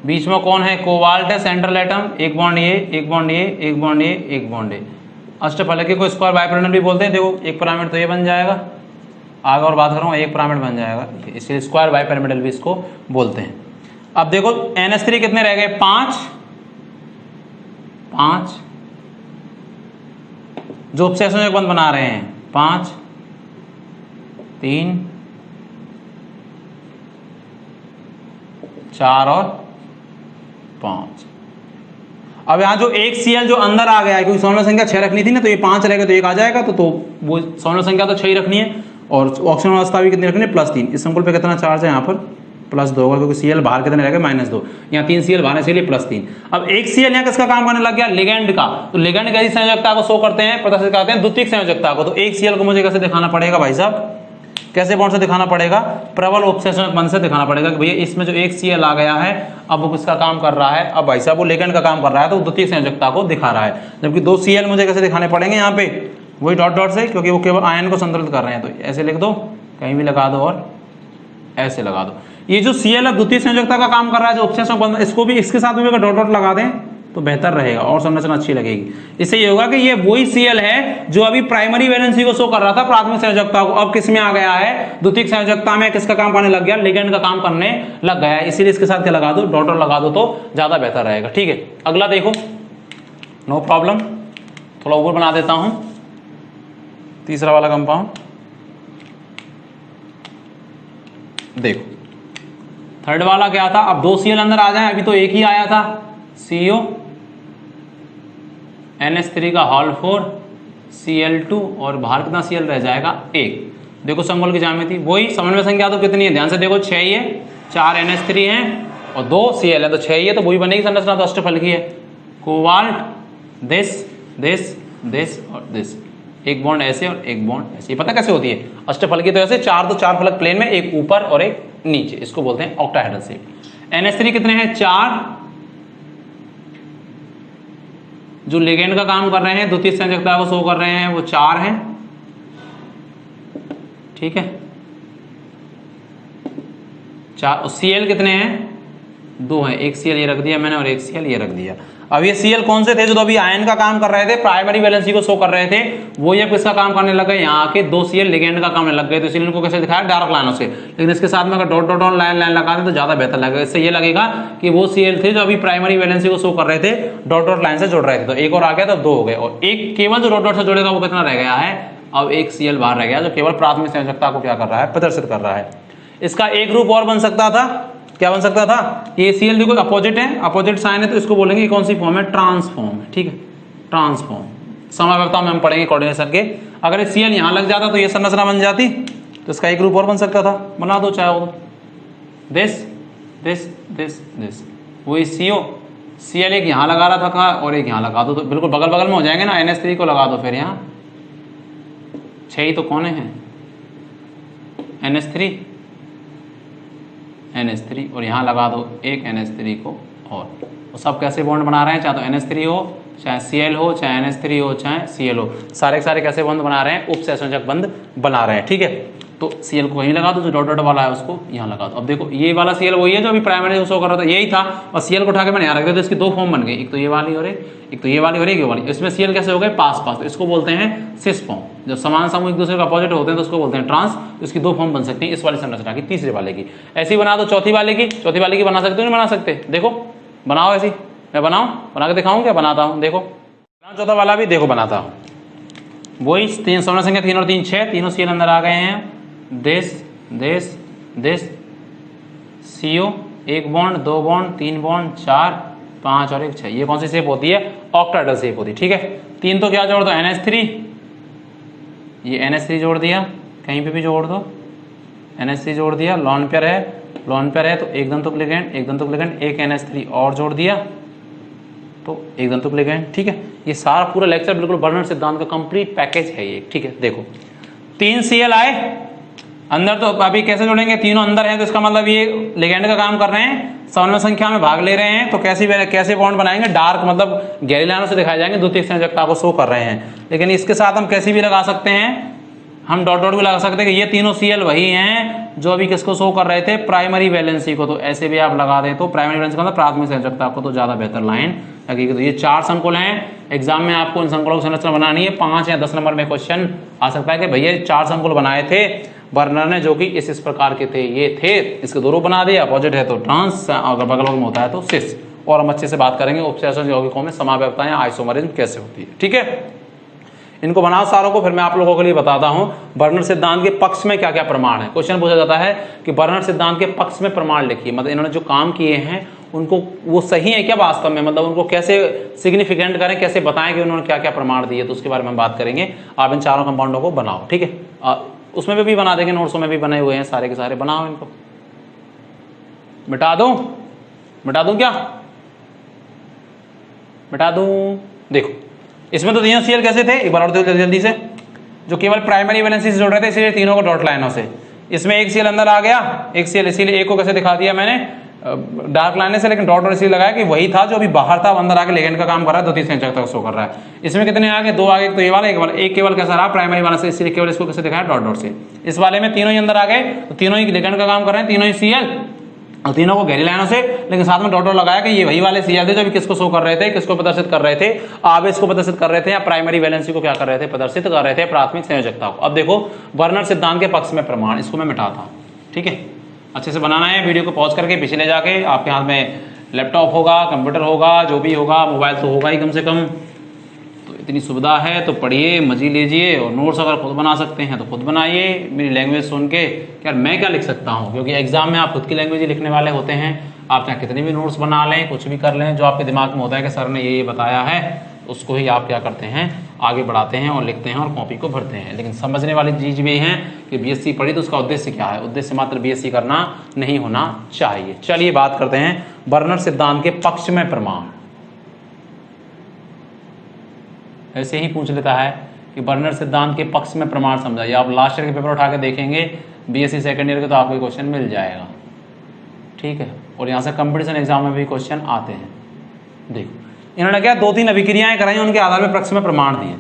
बीच में कौन है कोबाल्ट है सेंट्रल एटम, एक बॉन्ड ये एक बॉन्ड ये एक बॉन्ड ये एक बॉन्ड ये। अष्टफलकीय को स्क्वायर बाइपिरामिड भी बोलते हैं। देखो एक पिरामिड तो ये बन जाएगा, आगे और बात करूँगा एक पिरामिड बन जाएगा, इसलिए स्क्वायर बाइपिरामिडल भी इसको बोलते हैं। अब देखो NH3 कितने रह गए 5 जो उपसंयोजक बंध बना रहे हैं 5 3 4 और 5। अब यहाँ जो एक Cl जो अंदर आ गया है, क्योंकि समन्वय संख्या 6 रखनी थी ना, तो ये 5 रहेगा तो एक आ जाएगा, तो वो समन्वय संख्या तो 6 ही रखनी है, और ऑक्सीजन अवस्था भी कितनी रखनी है +3। इस संकुल पे कितना चार्ज है यहाँ पर +2 होगा, क्योंकि Cl बाहर कितने रहेगा -2, यहाँ 3 Cl बाहर इसलिए +3। अब एक Cl यहाँ किसका काम करने लग गया लिगेंड का, तो लिगेंड कैसी संयोजकता को शो करते हैं प्रदर्शित करते हैं द्वितीयक संयोजकता को। तो एक Cl को मुझे कैसे दिखाना पड़ेगा भाई साहब, कैसे बॉन्ड से दिखाना पड़ेगा प्रबल उपसंयोजक बंध से दिखाना पड़ेगा कि भैया इसमें जो एक Cl आ गया है अब वो किसका काम कर रहा है, अब भाई साहब वो लिगेंड का काम कर रहा है, तो द्वितीयक संयोजकता को दिखा रहा है। जबकि 2 Cl मुझे कैसे दिखाने पड़ेंगे यहाँ पे वही डॉट डॉट से, क्योंकि वो केवल आयन को संतुलित कर रहे हैं। तो ऐसे लिख दो, कहीं भी लगा दो और ऐसे लगा दो। ये जो Cl द्वितीय संयोजकता का काम कर रहा है जो उपसंयोजक बंध, इसको भी इसके साथ भी अगर डॉट डॉट लगा दें तो बेहतर रहेगा और संरचना अच्छी लगेगी। इससे ये होगा कि ये वही Cl है जो अभी प्राइमरी वैलेंसी को शो कर रहा था प्राथमिक संयोजकता को, अब किस में आ गया है द्वितीयक संयोजकता में किसका काम करने लग गया लिगेंड का काम करने लग गया है। इसीलिए इसके साथ क्या लगा दो डॉट डॉट लगा दो तो ज्यादा बेहतर रहेगा, ठीक है। अगला देखो, नो प्रॉब्लम, थोड़ा ऊपर बना देता हूं तीसरा वाला कंपाउंड। देखो थर्ड वाला क्या था, अब 2 Cl अंदर आ जाए, अभी तो एक ही आया था CO, NH3 का होल 4 Cl2 और बाहर कितना Cl रह जाएगा 1। देखो संकुल की ज्यामिति वही, समन्वय संख्या तो कितनी है ध्यान से देखो 6 ही है, 4 NH3 है और 2 Cl है, तो 6 ही है, तो वही बनेगी संरचना, तो अष्टफलकीय है। कोबाल्ट दिस दिस दिस और दिस, एक बॉन्ड ऐसे और एक बॉन्ड ऐसे। पता कैसे होती है अष्टफलकीय, तो ऐसे 4 तो 4 फलक प्लेन में, एक ऊपर और एक नीचे, इसको बोलते हैं ऑक्टाहेड्रल शेप। NH3 कितने हैं 4 जो लिगेंड का काम कर रहे हैं द्वितीय संयोजकता को शो कर रहे हैं वो 4 हैं, ठीक है 4। और Cl कितने हैं दो हैं, एक Cl ये रख दिया मैंने और एक Cl ये रख दिया। अब ये Cl कौन से थे जो अभी आयन का काम कर रहे थे, प्राइमरी वैलेंसी को शो कर रहे थे, वो ये किसका काम करने लग गए, यहाँ आके दो Cl लिगेंड का काम करने लग गए। तो इसलिए इनको कैसे दिखाया, डार्क लाइनों से, लेकिन इसके साथ में अगर dot dot dot line line लगा दें तो ज्यादा बेहतर लगेगा। इससे ये लगेगा कि वो Cl थे जो अभी प्राइमरी वैलेंसी को शो कर रहे थे, डॉट डॉट लाइन से जुड़ रहे थे। तो एक और आ गया तो दो हो गए, और एक केवल जो डॉट डॉट से जुड़ेगा वो कितना रह गया है, अब एक Cl बाहर रह गया जो केवल प्राथमिक संयोजकता को क्या कर रहा है, प्रदर्शित कर रहा है। इसका एक रूप और बन सकता था, क्या बन सकता था, ये Cl देखो अपोजिट है, अपोजिट साइन है, तो इसको बोलेंगे कौन सी फॉर्म है, ट्रांसफॉर्म है, ठीक है, ट्रांसफॉर्म। समव्यवस्था में हम पढ़ेंगे कोऑर्डिनेशन के। अगर ये Cl यहाँ लग जाता तो ये संरचना बन जाती, तो इसका एक रूप और बन सकता था, बना दो चाहे वो दिस दिस दिस दिस, वही CO Cl एक यहाँ लगा रहा था और एक यहाँ लगा दो, तो बिल्कुल बगल बगल में हो जाएंगे ना, NH3 को लगा दो, फिर यहाँ 6 ही तो कोने हैं, NH3 और यहाँ लगा दो एक NH3 को, और तो सब कैसे बॉन्ड बना रहे हैं, चाहे तो NH3 हो, चाहे Cl हो, चाहे NH3 हो, चाहे Cl हो, सारे के सारे कैसे बंध बना रहे हैं, उपसंयोजक बंध बना रहे हैं, ठीक है। तो Cl को वहीं लगा दो, जो डॉट डॉट वाला है उसको यहाँ लगा दो। अब देखो ये वाला Cl वही है जो अभी प्राइमरी शो कर रहा था, यही था, और Cl को उठा के मैंने यहाँ रख दिया, तो इसकी दो फॉर्म बन गई, एक तो ये वाली और एक तो ये वाली और एक ये वाली। इसमें Cl कैसे हो गए, पास पास, तो इसको बोलते हैं सिस फॉर्म। जब समान समूह एक दूसरे के अपोजिट होते हैं तो उसको बोलते हैं ट्रांस। तो इसकी दो फॉर्म बन सकती है, इस वाली संरचना की, तीसरे वाले की। ऐसी बना दो चौथी वाले की, चौथी वाले की बना सकते हो नहीं बना सकते, देखो बनाओ ऐसी, मैं बनाऊं, बना के दिखाऊं, क्या बनाता हूँ, देखो चौथा वाला भी देखो बनाता हूँ। वही तीन सवर्ण संख्या 3 और 3 6, तीनों Cl अंदर आ गए हैं, दिस दिस दिस, CO एक बॉन्ड, दो बॉन्ड, तीन बॉन्ड, 4 5 और 1 6। ये कौन सी शेप होती है, ऑक्टाहेड्रल शेप होती है, ठीक है। तीन तो क्या जोड़ दो, NH3, ये NH3 जोड़ दिया, कहीं पे भी जोड़ दो, NH3 जोड़ दिया, लॉन पेयर है तो एक दंतुक लिगेंड, एक NH3 और जोड़ दिया तो एक दंतुक लिगेंड, ठीक है। ये सारा पूरा लेक्चर बिल्कुल बर्नर सिद्धांत का कंप्लीट पैकेज है ये, ठीक है। देखो 3 Cl आए अंदर, तो अभी कैसे जोड़ेंगे, तीनों अंदर हैं तो इसका मतलब ये लिगेंड का काम कर रहे हैं, समन्वय संख्या में भाग ले रहे हैं, तो कैसे बॉन्ड बनाएंगे, डार्क मतलब गहरी लाइनों से दिखाए जाएंगे, द्वितीयक संयोजकता को शो कर रहे हैं। लेकिन इसके साथ हम कैसे भी लगा सकते हैं, हम डॉट डॉट भी लगा सकते हैं कि ये तीनों Cl वही हैं जो अभी किसको शो कर रहे थे, प्राइमरी वैलेंसी को। तो ऐसे भी आप लगा दें तो प्राइमरी वैलेंसी का मतलब प्राथमिक संयोजकता को, तो ज्यादा बेहतर लाइन लगेगी। तो ये 4 संकुल हैं, एग्जाम में आपको इन संकुलों की संरचना बनानी है। 5 या 10 नंबर में क्वेश्चन आ सकता है कि भैया 4 संकुल बनाए थे बर्नर ने जो कि इस प्रकार के थे, ये थे, इसके दो रूप बना दिया, अपोजिट है तो ट्रांस, अगर बगल में होता है तो सिस। और हम अच्छे से बात करेंगे उपसंयोजक यौगिकों में समाव्यवस्थाएं, आइसोमरिज्म कैसे होती है, ठीक है। इनको बनाओ सारों को, फिर मैं आप लोगों के लिए बताता हूं बर्नर सिद्धांत के पक्ष में क्या क्या प्रमाण है। क्वेश्चन पूछा जाता है कि बर्नर सिद्धांत के पक्ष में प्रमाण लिखिए, मतलब इन्होंने जो काम किए हैं उनको वो सही है क्या वास्तव में, मतलब उनको कैसे सिग्निफिकेंट करें, कैसे बताएं कि उन्होंने क्या क्या प्रमाण दिए, तो उसके बारे में हम बात करेंगे। आप इन चारों कंपाउंडों को बनाओ, ठीक है। उसमें भी बना देंगे, नोट्सों में भी बने हुए हैं सारे के सारे, बनाओ इनको। मिटा दूं क्या, मिटा दूं, देखो इसमें तो तीनों Cl कैसे थे, एक बार और जल्दी से, जो केवल प्राइमरी वैलेंसी से जोड़ रहे थे, इसलिए तीनों को डॉट लाइनों से। इसमें एक Cl अंदर आ गया, एक Cl, इसीलिए एक को कैसे दिखा दिया मैंने, डार्क लाइन से, लेकिन डॉट डॉट इसलिए लगाया कि वही था जो अभी बाहर था, अंदर आके लिगेंड का काम कर रहा है, द्वितीय संयोजकता को शो कर रहा है। इसमें कितने आ गए, 2 आ गए, तो ये वाला एक केवल कैसा रहा, प्राइमरी वाला से, इसलिए केवल इसको कैसे दिखाया, डॉट डॉट से। इस वाले में तीनों ही अंदर आ गए, तो तीनों ही लिगेंड का काम कर रहे हैं, तीनों ही Cl, और तीनों को गहरी लाइनों से, लेकिन साथ में डॉट डॉट लगाया कि ये वही वाले Cl थे जो अभी किसको शो कर रहे थे, किसको प्रदर्शित कर रहे थे, आवेश को प्रदर्शित कर रहे थे, या प्राइमरी वैलेंसी को क्या कर रहे थे, प्रदर्शित कर रहे थे, प्राथमिक संयोजकता को। अब देखो बर्नर सिद्धांत के पक्ष में प्रमाण, इसको मैं मिटाता हूं, ठीक है। अच्छे से बनाना है, वीडियो को पॉज करके पीछे ले जाके, आपके हाथ में लैपटॉप होगा, कंप्यूटर होगा, जो भी होगा, मोबाइल तो होगा ही कम से कम, तो इतनी सुविधा है तो पढ़िए, मजे लीजिए, और नोट्स अगर खुद बना सकते हैं तो खुद बनाइए। मेरी लैंग्वेज सुन के यार मैं क्या लिख सकता हूँ, क्योंकि एग्जाम में आप खुद की लैंग्वेज ही लिखने वाले होते हैं। आप चाहे कितने भी नोट्स बना लें, कुछ भी कर लें, जो आपके दिमाग में होता है कि सर ने ये बताया है, उसको ही आप क्या करते हैं, आगे बढ़ाते हैं और लिखते हैं और कॉपी को भरते हैं। लेकिन समझने वाली चीज़ भी है कि बीएससी पढ़ी तो उसका उद्देश्य क्या है, उद्देश्य मात्र बीएससी करना नहीं होना चाहिए। चलिए बात करते हैं बर्नर सिद्धांत के पक्ष में प्रमाण। ऐसे ही पूछ लेता है कि बर्नर सिद्धांत के पक्ष में प्रमाण समझाइए। आप लास्ट ईयर के पेपर उठा के देखेंगे बीएससी सेकंड ईयर के, तो आपको क्वेश्चन मिल जाएगा, ठीक है। और यहाँ से कंपटीशन एग्जाम में भी क्वेश्चन आते हैं। देखो इन्होंने क्या 2-3 अभिक्रियाएं कराई, उनके आधार पर पक्ष में प्रमाण दिए।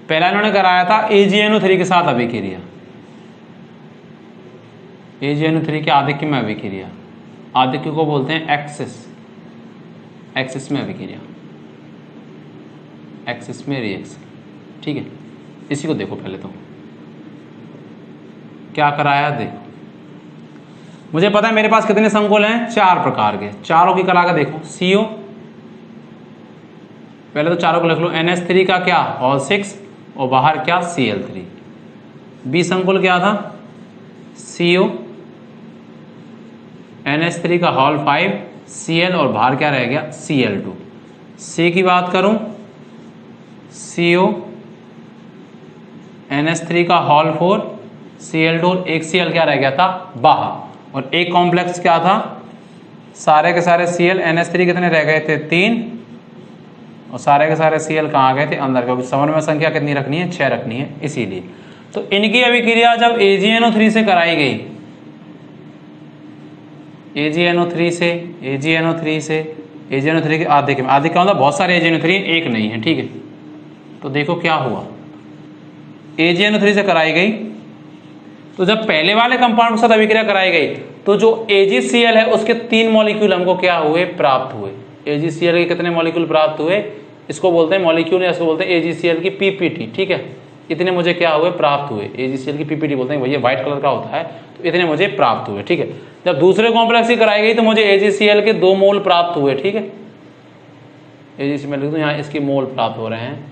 पहला इन्होंने कराया था AgNO3 के साथ अभिक्रिया, AgNO3 के आधिक्य में अभिक्रिया, आधिक्य को बोलते हैं एक्सिस, एक्सिस में अभिक्रिया, एक्सिस में रिएक्शन, ठीक है। इसी को देखो पहले तो क्या कराया देखो। मुझे पता है मेरे पास कितने संकुल हैं, 4 प्रकार के, चारों की करा के देखो। CO, पहले तो चारों को लिख लो, NH3 का क्या हॉल 6 और बाहर क्या Cl3। B संकुल क्या था, CO, NH3 का हॉल 5 Cl और बाहर क्या रह गया Cl2। C की बात करूं, CO, NH3 का हॉल 4 Cl2 और एक Cl क्या रह गया था बाहर, और एक कॉम्प्लेक्स क्या था, सारे के सारे Cl NH3 कितने रह गए थे 3, और सारे के सारे Cl कहाँ गए थे अंदर, क्योंकि समन्वय संख्या कितनी रखनी है 6 रखनी है इसीलिए। तो इनकी अभिक्रिया जब AgNO3 से कराई गई, AgNO3 से AgNO3 के आधिक्य में, आधिक्य मतलब बहुत सारे AgNO3 एक नहीं है, ठीक है। तो देखो क्या हुआ, AgNO3 से कराई गई, तो जब पहले वाले कंपाउंड के साथ अभिक्रिया कराई गई तो जो AgCl है उसके 3 मॉलिक्यूल हमको क्या हुए, प्राप्त हुए। AgCl के कितने मॉलिक्यूल प्राप्त हुए, इसको बोलते हैं मॉलिक्यूल, या इसको बोलते हैं AgCl की PPT, ठीक है। इतने मुझे क्या हुए, प्राप्त हुए। AgCl की PPT बोलते हैं, भैया व्हाइट कलर का होता है, तो इतने मुझे प्राप्त हुए, ठीक है। जब दूसरे कॉम्प्लेक्स की कराई गई तो मुझे AgCl के 2 मोल प्राप्त हुए, ठीक है। AgCl लिख दूं यहाँ, इसके मोल प्राप्त हो रहे हैं,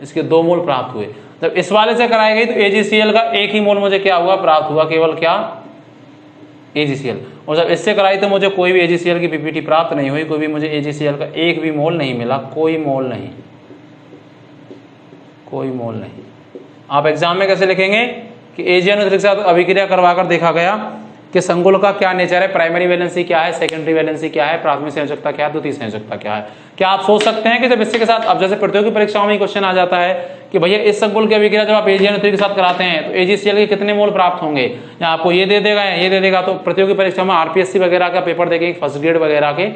इसके 2 मोल प्राप्त हुए। जब इस वाले से कराई गई तो AgCl का 1 ही मोल मुझे क्या हुआ, प्राप्त हुआ, केवल क्या AgCl। और जब इससे कराई तो मुझे कोई भी AgCl की PPT प्राप्त नहीं हुई, कोई भी मुझे AgCl का 1 भी मोल नहीं मिला, कोई मोल नहीं, कोई मोल नहीं। आप एग्जाम में कैसे लिखेंगे कि AgNO3 के साथ अभिक्रिया करवाकर देखा गया कि संकुल का क्या नेचर है, प्राइमरी वैलेंसी क्या है, सेकेंडरी वैलेंसी क्या है, प्राथमिक संयोजकता क्या है, द्वितीय संयोजकता क्या है। क्या आप सोच सकते हैं कि जब इसके साथ, अब जैसे प्रतियोगी परीक्षाओं में क्वेश्चन आ जाता है कि भैया इस संकुल की अभिक्रिया जब आप AgNO3 के साथ कराते हैं तो AgCl के कितने मोल प्राप्त होंगे, या आपको ये दे देगा या ये दे देगा। तो प्रतियोगी परीक्षा में RPSC वगैरह का पेपर देखेंगे, फर्स्ट ग्रेड वगैरह के,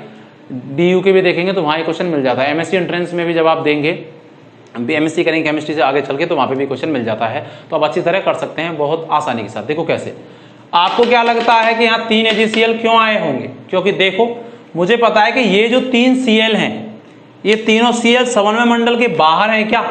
DU के भी देखेंगे, तो वहाँ क्वेश्चन मिल जाता है। MSc एंट्रेंस में भी जब आप देंगे, MSc करेंगे केमिस्ट्री से आगे चल के, तो वहाँ पे भी क्वेश्चन मिल जाता है। तो आप अच्छी तरह कर सकते हैं बहुत आसानी के साथ। देखो कैसे, आपको क्या लगता है कि यहाँ 3 AgCl क्यों आए होंगे, क्योंकि देखो मुझे पता है कि ये जो 3 Cl हैं, ये तीनों Cl समन्वय मंडल के बाहर हैं क्या,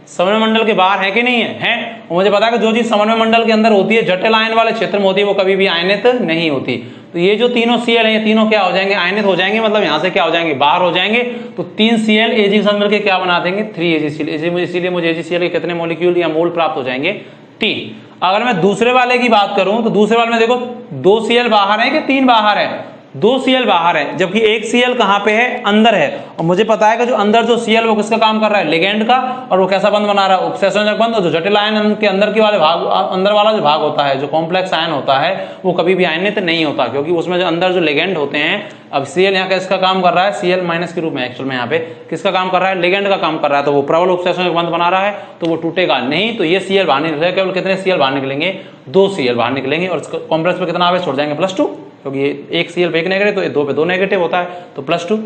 समन्वय मंडल के बाहर है कि नहीं है, हैं। और मुझे पता है कि जो चीज समन्वय मंडल के अंदर होती है, जटिल आयन वाले क्षेत्र में होती है, वो कभी भी आयनित नहीं होती। तो ये जो तीनों Cl हैं, ये तीनों क्या हो जाएंगे, आयनित हो जाएंगे, मतलब यहाँ से क्या हो जाएंगे, बाहर हो जाएंगे। तो 3 Cl Ag के साथ मिलकर क्या बना देंगे, 3 AgCl। इसीलिए मुझे AgCl के कितने मॉलिक्यूल या मोल प्राप्त हो जाएंगे, 3। अगर मैं दूसरे वाले की बात करूं तो दूसरे वाले में देखो 2 Cl बाहर है कि 3 बाहर है, 2 Cl बाहर है, जबकि एक Cl कहां पे है, अंदर है। और मुझे पता है कि जो अंदर जो Cl वो किसका काम कर रहा है, लिगैंड का, और वो कैसा बंध बना रहा है, उपसंयोजक बंध। और जो जटिल आयन के अंदर के वाले भाग, अंदर वाला जो भाग होता है, जो कॉम्प्लेक्स आयन होता है, वो कभी भी आयनित नहीं होता, क्योंकि उसमें जो अंदर जो लिगैंड होते हैं। अब Cl यहाँ किसका काम कर रहा है, Cl माइनस के रूप में एक्चुअल में यहाँ पे किसका काम कर रहा है, लिगैंड का काम कर रहा है। तो वो प्रबल उपसंयोजक बंध बना रहा है, तो वो टूटेगा नहीं। तो ये Cl बाहर निकलेगा, केवल कितने Cl बाहर निकलेंगे, 2 Cl बाहर निकलेंगे। और कॉम्प्लेक्स पे कितना आवेश छोड़ जाएंगे, +2, क्योंकि ये 1 Cl पे 1 नेगेटिव, तो 2 पे 2 नेगेटिव होता है, तो +2।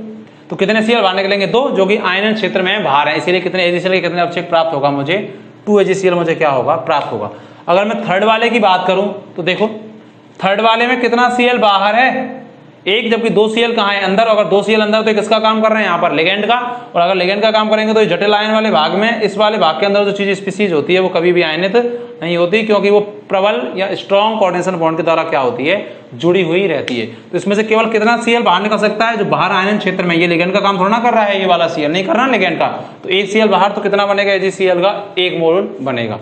तो कितने Cl बाहर निकलेंगे, 2, जो कि आयनन क्षेत्र में बाहर है। इसीलिए कितने AgCl के कितने अवक्षेप प्राप्त होगा, मुझे 2 AgCl मुझे क्या होगा, प्राप्त होगा। अगर मैं थर्ड वाले की बात करूं तो देखो थर्ड वाले में कितना Cl बाहर है, 1, जबकि 2 Cl कहाँ है, अंदर। अगर 2 Cl अंदर तो किसका काम कर रहे हैं, यहाँ पर लिगैंड का। और अगर लिगैंड का काम करेंगे तो जटिल आयन वाले भाग में, इस वाले भाग के अंदर जो चीज स्पीसीज होती है वो कभी भी आयनित नहीं होती, क्योंकि वो प्रबल या स्ट्रॉन्ग कोऑर्डिनेशन बॉन्ड के द्वारा क्या होती है, जुड़ी हुई रहती है। तो इसमें से केवल कितना Cl बाहर निकल सकता है, जो बाहर आयन क्षेत्र में। ये लिगैंड का काम थोड़ा ना कर रहा है, ये वाला Cl नहीं कर रहा लिगैंड का। तो 1 Cl बाहर, तो कितना बनेगा, AgCl का 1 मोल बनेगा।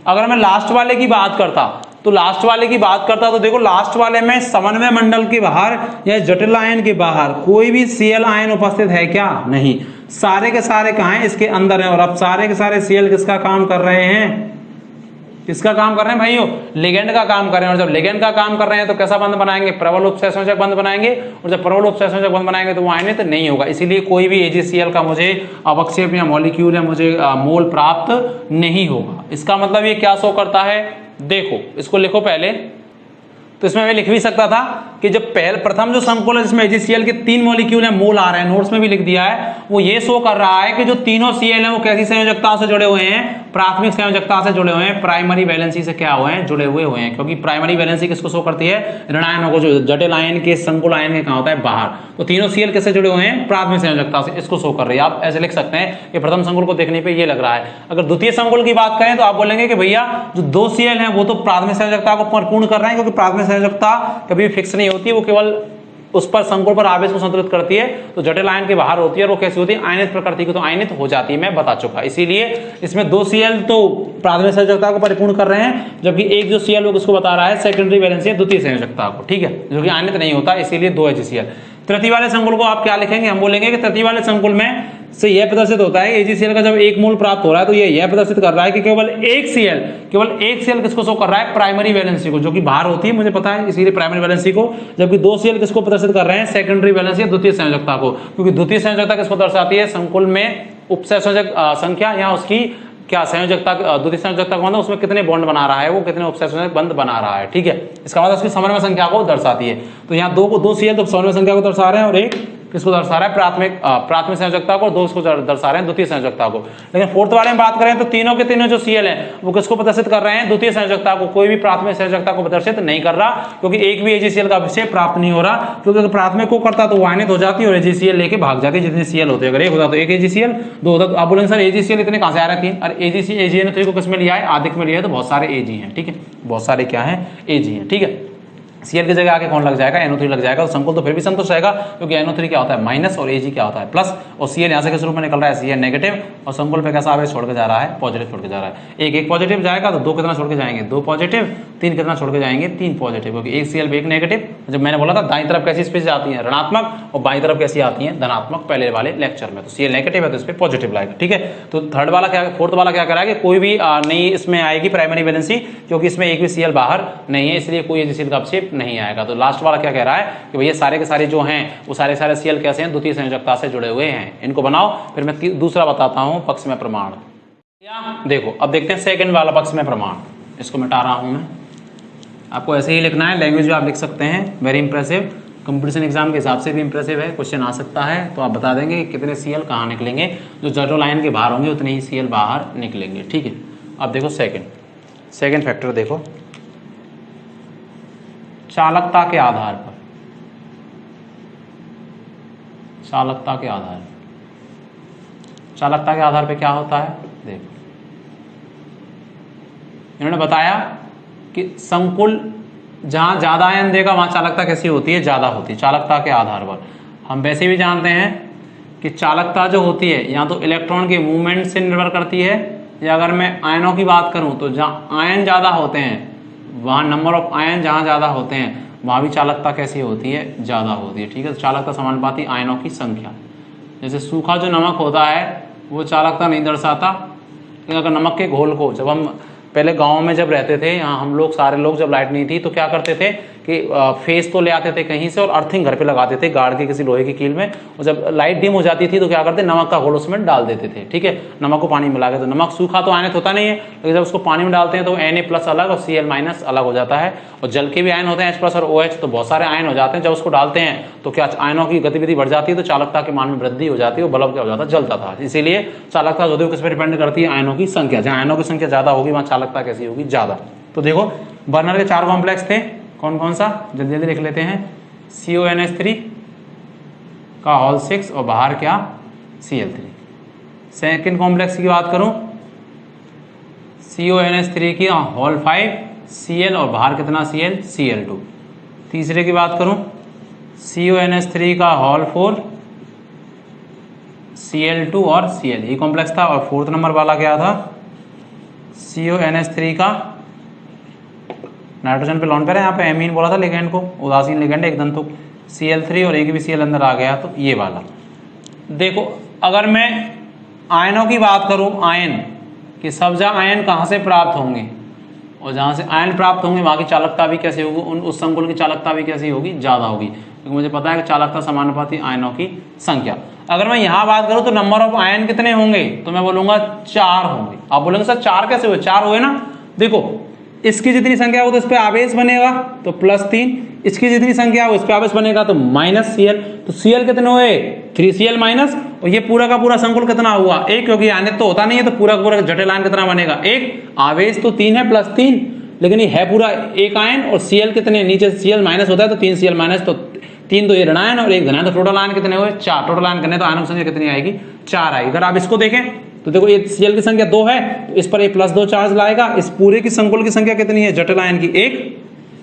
अगर मैं लास्ट वाले की बात करता तो देखो लास्ट वाले में समन्वय मंडल के बाहर या जटिल आयन के बाहर कोई भी Cl आयन उपस्थित है क्या, नहीं। सारे के सारे कहाँ हैं, इसके अंदर हैं। और अब सारे के सारे Cl किसका काम कर रहे हैं, किसका काम कर रहे हैं भाइयों, लिगैंड का काम कर रहे हैं। और जब लिगैंड का काम कर रहे हैं तो कैसा बंध बनाएंगे, प्रबल उपसंयोजक बंध बनाएंगे। और जब प्रबल उपसंयोजक बंध बनाएंगे तो वो आयनित नहीं होगा। इसीलिए कोई भी AgCl का मुझे अवक्षेप या मॉलिक्यूल या मुझे मोल प्राप्त नहीं होगा। इसका मतलब ये क्या शो करता है, देखो इसको लिखो पहले। तो इसमें मैं लिख भी सकता था कि जब प्रथम जो संकुल है जिसमें AgCl के 3 मॉलिक्यूल है, मोल आ रहे हैं, नोट्स में भी लिख दिया है, वो ये शो कर रहा है कि जो तीनों Cl हैं वो कैसी संयोजकताओं से जुड़े हुए हैं, प्राथमिक संयोजकता से जुड़े हुए हैं, प्राइमरी वैलेंसी से क्या हुए हैं, जुड़े हुए हैं। क्योंकि प्राइमरी वैलेंसी किसको शो करती है, ऋण आयनों को, जो जटिल आयन के संकुल आयन के कहां होता है, बाहर। तो तीनों Cl कैसे जुड़े हुए हैं, प्राथमिक संयोजकता से, इसको शो कर रही है। आप ऐसे लिख सकते हैं कि प्रथम संकुल को देखने पे ये लग रहा है। अगर द्वितीय संकुल की बात करें तो आप बोलेंगे कि भैया जो 2 Cl हैं वो तो प्राथमिक संयोजकता को पूर्ण कर रहे हैं, क्योंकि प्राथमिक संयोजकता कभी भी फिक्स नहीं होती, वो केवल उस पर संकुल पर आवेश को संतुलित करती है। तो जटिल आयन के बाहर होती है और वो कैसी होती है, आयनित प्रकृति की, तो आयनित हो जाती है, मैं बता चुका। इसीलिए इसमें 2 Cl तो प्राथमिक संयोजकता को परिपूर्ण कर रहे हैं, जबकि एक जो Cl वो किसको बता रहा है, सेकेंडरी वैलेंसी है, द्वितीय संयोजकता को, ठीक है, जो कि आयनित नहीं होता, इसीलिए 2 AgCl। तृतीय वाले संकुल को आप क्या लिखेंगे, हम बोलेंगे कि तृतीय वाले संकुल में से यह प्रदर्शित होता है AgCl का जब 1 मोल प्राप्त हो रहा है तो यह प्रदर्शित कर रहा है कि केवल एक Cl किसको शो कर रहा है, प्राइमरी वैलेंसी को, जो कि बाहर होती है, मुझे पता है, इसीलिए प्राइमरी वैलेंसी को। जबकि 2 Cl किसको प्रदर्शित कर रहे हैं, सेकेंडरी वैलेंसी, द्वितीय संयोजकता को, क्योंकि द्वितीय संयोजकता किसको दर्शाती है, संकुल में उपसंयोजक संख्या या उसकी क्या संयोजकता, द्वितीय संयोजकता का मतलब उसमें कितने बॉन्ड बना रहा है, वो कितने उपसंयोजक बंध बना रहा है, ठीक है, इसका मतलब उसकी समन्वय संख्या को दर्शाती है। तो यहाँ 2 Cl तो समन्वय संख्या को दर्शा रहे हैं और एक किसको दर्शा रहा है, प्राथमिक संयोजकता को, 2 को दर्शा रहे हैं द्वितीय संयोजकता को। लेकिन फोर्थ वाले में बात करें तो तीनों के तीनों जो Cl हैं वो किसको प्रदर्शित कर रहे हैं, द्वितीय संयोजकता को, कोई भी प्राथमिक संयोजकता को प्रदर्शित नहीं कर रहा, क्योंकि एक भी AgCl का विषय प्राप्त नहीं हो रहा, क्योंकि अगर प्राथमिक को करता तो वो आयनित हो जाती और AgCl लेके भाग जाती, जितने Cl होते हैं। अगर एक होता तो एक AgCl, 2 होता तो आप बोलेंगे सर AgCl इतने कहां से आ रहे हैं, और AgNO3 को किसमें लिया है, आदिक में लिया है, तो बहुत सारे Ag हैं, ठीक है, बहुत सारे क्या हैं, Ag हैं, ठीक है। Cl की जगह आगे कौन लग जाएगा, NO3 लग जाएगा, तो संकुल तो फिर भी संतुष्ट रहेगा, क्योंकि NO3 क्या होता है माइनस और Ag क्या होता है प्लस, और Cl यहाँ से किस रूप में निकल रहा है, Cl नेगेटिव, और संकुल पे कैसा आवेश छोड़ के जा रहा है, पॉजिटिव छोड़ के जा रहा है। एक पॉजिटिव जाएगा तो 2 कितना छोड़ के जाएंगे, 2 पॉजिटिव, 3 कितना छोड़ के जाएंगे, 3 पॉजिटिव, क्योंकि एक Cl एक नेगेटिव। जब मैंने बोला था दाईं तरफ कैसी स्पेस आती है, ऋणात्मक, और बाईं तरफ कैसी आती है, धनात्मक, पहले वाले लेक्चर में। तो Cl नेगेटिव है तो इस पर पॉजिटिव लाएगा, ठीक है। तो फोर्थ वाला क्या करा कि कोई भी नहीं इसमें आएगी प्राइमरी वैलेंसी, क्योंकि इसमें एक भी Cl बाहर नहीं है, इसलिए कोई AgCl का अपक्षेप नहीं आएगा। तो लास्ट वाला क्या कह रहा है कि भैया सारे के सारे जो हैं वो सारे Cl कैसे हैं, द्वितीय संयोजकता से जुड़े हुए हैं। इनको बनाओ, फिर मैं दूसरा बताता हूं पक्ष में प्रमाण। देखो अब देखते हैं सेकंड वाला पक्ष में प्रमाण, इसको मिटा रहा हूं मैं, आपको ऐसे ही लिखना है, लैंग्वेज भी आप लिख सकते हैं, वेरी इंप्रेसिव, कंपटीशन एग्जाम के हिसाब से भी इंप्रेसिव है, क्वेश्चन आ सकता है। तो आप बता देंगे कि कितने Cl कहाँ निकलेंगे, जो जटिल आयन के बाहर होंगे उतने ही Cl बाहर निकलेंगे, ठीक है। अब देखो सेकंड फैक्टर देखो, चालकता के आधार पर, चालकता के आधार पर क्या होता है, देखो इन्होंने बताया कि संकुल जहां ज्यादा आयन देगा वहां चालकता कैसी होती है, ज्यादा होती है, चालकता के आधार पर। हम वैसे भी जानते हैं कि चालकता जो होती है या तो इलेक्ट्रॉन के मूवमेंट से निर्भर करती है, या अगर मैं आयनों की बात करूं तो जहां आयन ज्यादा होते हैं वहां नंबर ऑफ आयन जहां ज्यादा होते हैं वहां भी चालकता कैसी होती है, ज्यादा होती है, ठीक है। तो चालकता समानुपाती आयनों की संख्या। जैसे सूखा जो नमक होता है वो चालकता नहीं दर्शाता, लेकिन अगर नमक के घोल को, जब हम पहले गांव में जब रहते थे, यहाँ हम लोग सारे लोग जब लाइट नहीं थी तो क्या करते थे कि फेस तो ले आते थे कहीं से और अर्थिंग घर पे लगाते थे गाड़ के किसी लोहे की कील में, और जब लाइट डिम हो जाती थी तो क्या करते, नमक का घोल उसमें डाल देते थे, ठीक है, नमक को पानी मिला के। तो नमक सूखा तो आयनित होता नहीं है, लेकिन जब उसको पानी में डालते हैं तो Na+ अलग और Cl- अलग हो जाता है, और जल के भी आयन होते हैं H+ और OH, तो बहुत सारे आयन हो जाते हैं। जब उसको डालते हैं तो क्या आयनों की गतिविधि बढ़ जाती है, तो चालकता के मान में वृद्धि हो जाती है, वो बल्ब क्या हो जाता है, जलता था। इसीलिए चालकता जो किस पर डिपेंड करती है, आयनों की संख्या। जहाँ आयनों की संख्या ज्यादा होगी वहां चालकता कैसी होगी, ज्यादा। तो देखो बर्नर के 4 कॉम्प्लेक्स थे, कौन कौन सा, जल्दी जल्दी लिख लेते हैं। CONH3 का होल 6 और बाहर क्या, Cl3। सेकेंड कॉम्प्लेक्स की बात करूं, CONH3 की होल 5 Cl और बाहर कितना Cl, Cl2। तीसरे की बात करूं, CONH3 का होल 4 Cl2 और Cl, ये कॉम्प्लेक्स था। और फोर्थ नंबर वाला क्या था, CONH3 का नाइट्रोजन पे लॉन पेयर है, यहाँ पे एमीन बोला था लिगेंड को, उदासीन लिगेंड एकदम, तो Cl3 और एक भी Cl अंदर आ गया, तो ये वाला। देखो अगर मैं आयनों की बात करूं, आयन कि सब जगह आयन कहाँ से प्राप्त होंगे, और जहाँ से आयन प्राप्त होंगे वहाँ की चालकता भी कैसे होगी, उस संकुल की चालकता भी कैसी होगी, ज्यादा होगी, क्योंकि मुझे पता है कि चालकता समानुपाती आयनों की संख्या। अगर मैं यहाँ बात करूँ तो नंबर ऑफ आयन कितने होंगे, तो मैं बोलूंगा 4 होंगे। आप बोलेंगे सर 4 कैसे हुए, 4 हुए ना, देखो इसकी जितनी संख्या हो तो इस पे आवेश बनेगा तो +3, इसकी जितनी संख्या हो इस पे आवेश बनेगा तो -Cl। तो Cl कितने हुए 3Cl माइनस, और ये पूरा का पूरा संकुल कितना हुआ 1, क्योंकि आयनित तो होता नहीं है तो पूरा का पूरा जटिल आयन कितना बनेगा 1। आवेश तो 3 है +3, लेकिन ये है पूरा 1 आयन, और Cl कितने नीचे Cl माइनस होता है तो 3Cl माइनस, तो 3 तो ये ऋणायन और 1 धनायन, तो टोटल आयन कितने हुए 4। टोटल आयन करने तो आयनों की संख्या कितनी आएगी 4 आएगी। अगर आप इसको देखें तो देखो ये Cl की संख्या 2 है तो इस पर ये +2 चार्ज लाएगा। इस पूरे की संकुल की संख्या कितनी है जटिल आयन की 1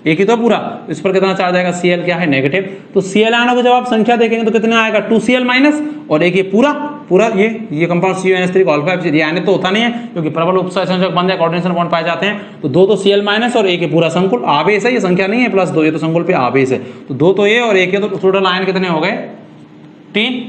ही तो पूरा, इस पर कितना चार्ज आएगा Cl क्या है नेगेटिव। तो Cl आयनों को जब आप संख्या देखेंगे तो कितना आएगा 2Cl माइनस, और एक ये पूरा ये कंपाउंड CuNH3 का अल्फा है, आयनित तो होता नहीं है क्योंकि प्रबल उपसंयोजक बंध या कोऑर्डिनेशन बॉन्ड पाए जाते हैं। तो 2 तो Cl माइनस और एक ये पूरा संकुल आवेश है, ये संख्या नहीं है +2, ये तो संकुल पे आवेश है। तो 2 तो ये और एक ये, तो टोटल आयन कितने हो गए 3।